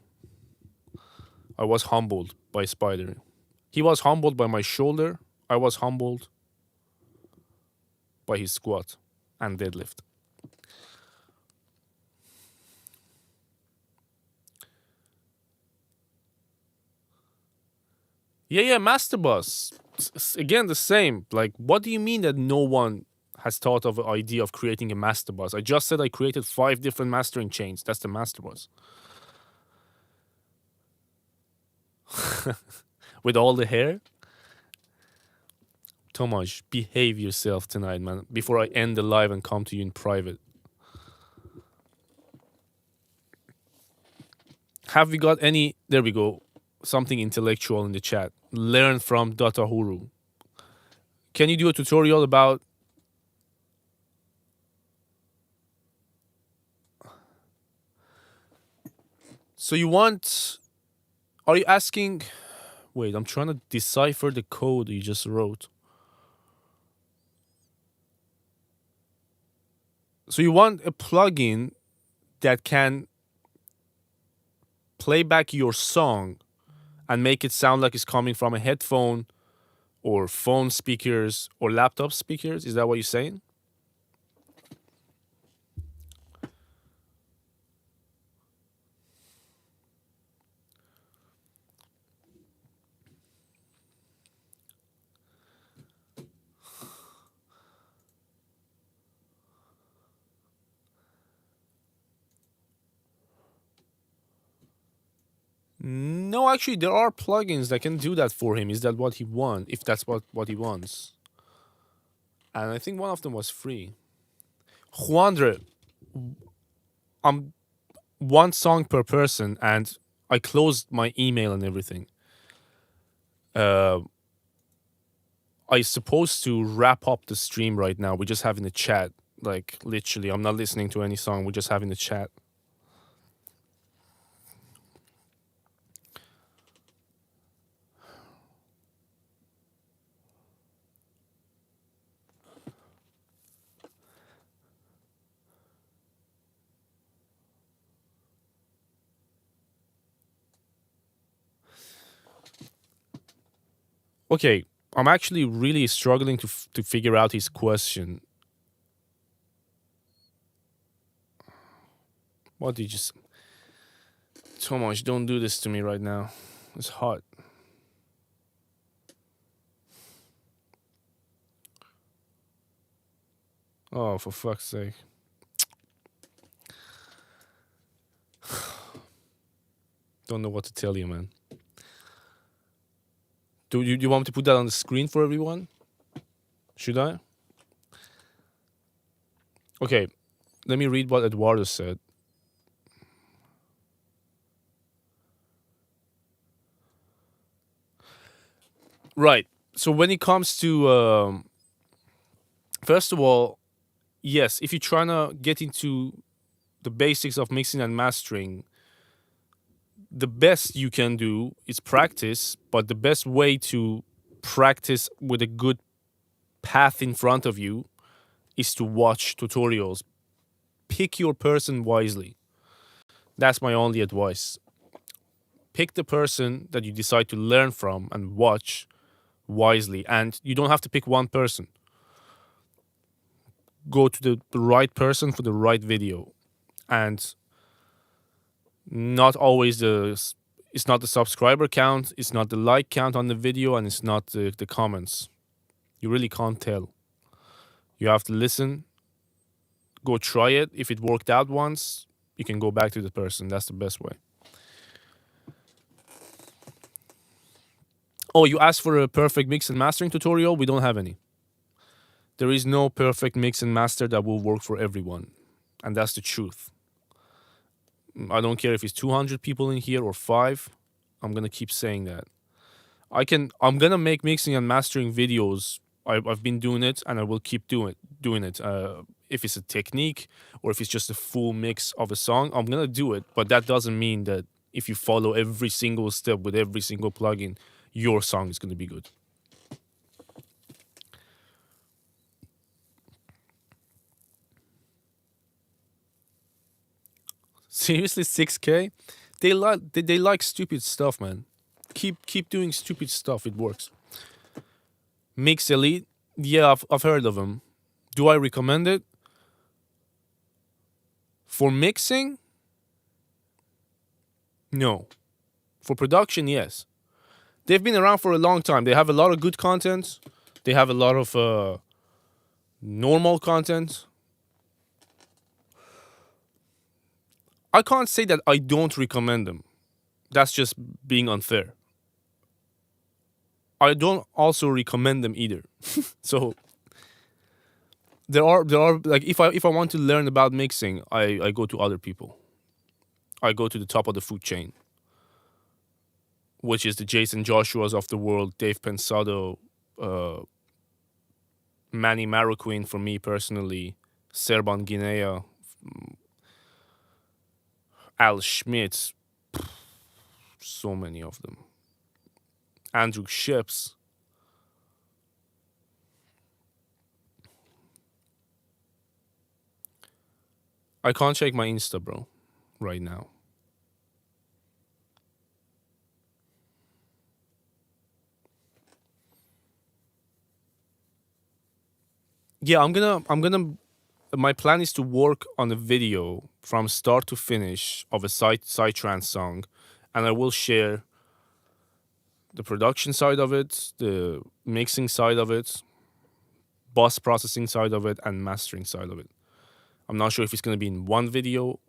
I was humbled by Spider. He was humbled by my shoulder. I was humbled by his squat and deadlift. Yeah, Master Bus. Again, the same. Like, what do you mean that no one has thought of an idea of creating a Master Bus? I just said I created 5 different mastering chains. That's the Master Bus. With all the hair? Tomas, behave yourself tonight, man, before I end the live and come to you in private. Have we got any... There we go. Something intellectual in the chat. Learn from Datahuru. Can you do a tutorial about... So you want... Are you asking... Wait, I'm trying to decipher the code you just wrote. So you want a plugin that can play back your song and make it sound like it's coming from a headphone or phone speakers or laptop speakers? Is that what you're saying? No, actually, there are plugins that can do that for him. Is that what he wants? If that's what he wants. And I think one of them was free. Juandre, I'm one song per person, and I closed my email and everything. I supposed to wrap up the stream right now. We're just having a chat. Like, literally, I'm not listening to any song. We're just having a chat. Okay, I'm actually really struggling to figure out his question. What did you say? Tomasz, don't do this to me right now. It's hot. Oh, for fuck's sake. Don't know what to tell you, man. Do you want me to put that on the screen for everyone? Should I? Okay, let me read what Eduardo said. Right. So when it comes to, first of all, yes, if you're trying to get into the basics of mixing and mastering, the best you can do is practice, but the best way to practice with a good path in front of you is to watch tutorials. Pick your person wisely. That's my only advice. Pick the person that you decide to learn from and watch wisely. And you don't have to pick one person. Go to the right person for the right video. And not always it's not the subscriber count, it's not the like count on the video, and it's not the comments. You really can't tell. You have to listen, go try it. If it worked out once, you can go back to the person. That's the best way. Oh, you asked for a perfect mix and mastering tutorial? We don't have any. There is no perfect mix and master that will work for everyone. And that's the truth. I don't care if it's 200 people in here or 5. I'm going to keep saying that. I'm going to make mixing and mastering videos. I've been doing it, and I will keep doing it. If it's a technique or if it's just a full mix of a song, I'm going to do it. But that doesn't mean that if you follow every single step with every single plugin, your song is going to be good. Seriously, 6K? They like stupid stuff, man. Keep doing stupid stuff. It works. Mix Elite, yeah, I've heard of them. Do I recommend it? For mixing? No. For production, yes. They've been around for a long time. They have a lot of good content. They have a lot of normal content. I can't say that I don't recommend them. That's just being unfair. I don't also recommend them either. So there are like if I want to learn about mixing, I go to other people. I go to the top of the food chain, which is the Jason Joshuas of the world, Dave Pensado, Manny Marroquin for me personally, Serban Guinea, Al Schmidt, so many of them. Andrew Ships. I can't check my Insta, bro, right now. Yeah, I'm gonna my plan is to work on a video from start to finish of a psytrance song, and I will share the production side of it, the mixing side of it, bus processing side of it, and mastering side of it. I'm not sure if it's going to be in one video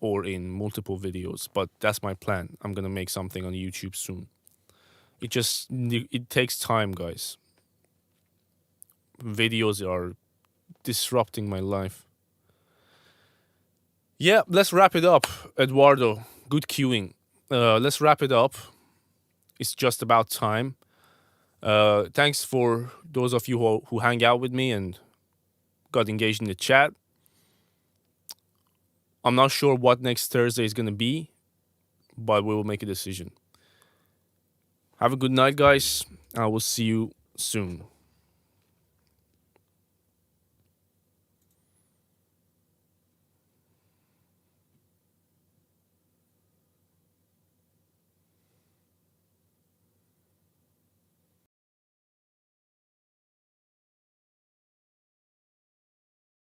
or in multiple videos, but that's my plan. I'm going to make something on YouTube soon. It takes time, guys. videos are disrupting my life. Yeah, let's wrap it up, Eduardo. Good queuing. Let's wrap it up. It's just about time. Thanks for those of you who hang out with me and got engaged in the chat. I'm not sure what next Thursday is going to be, but we will make a decision. Have a good night, guys. I will see you soon.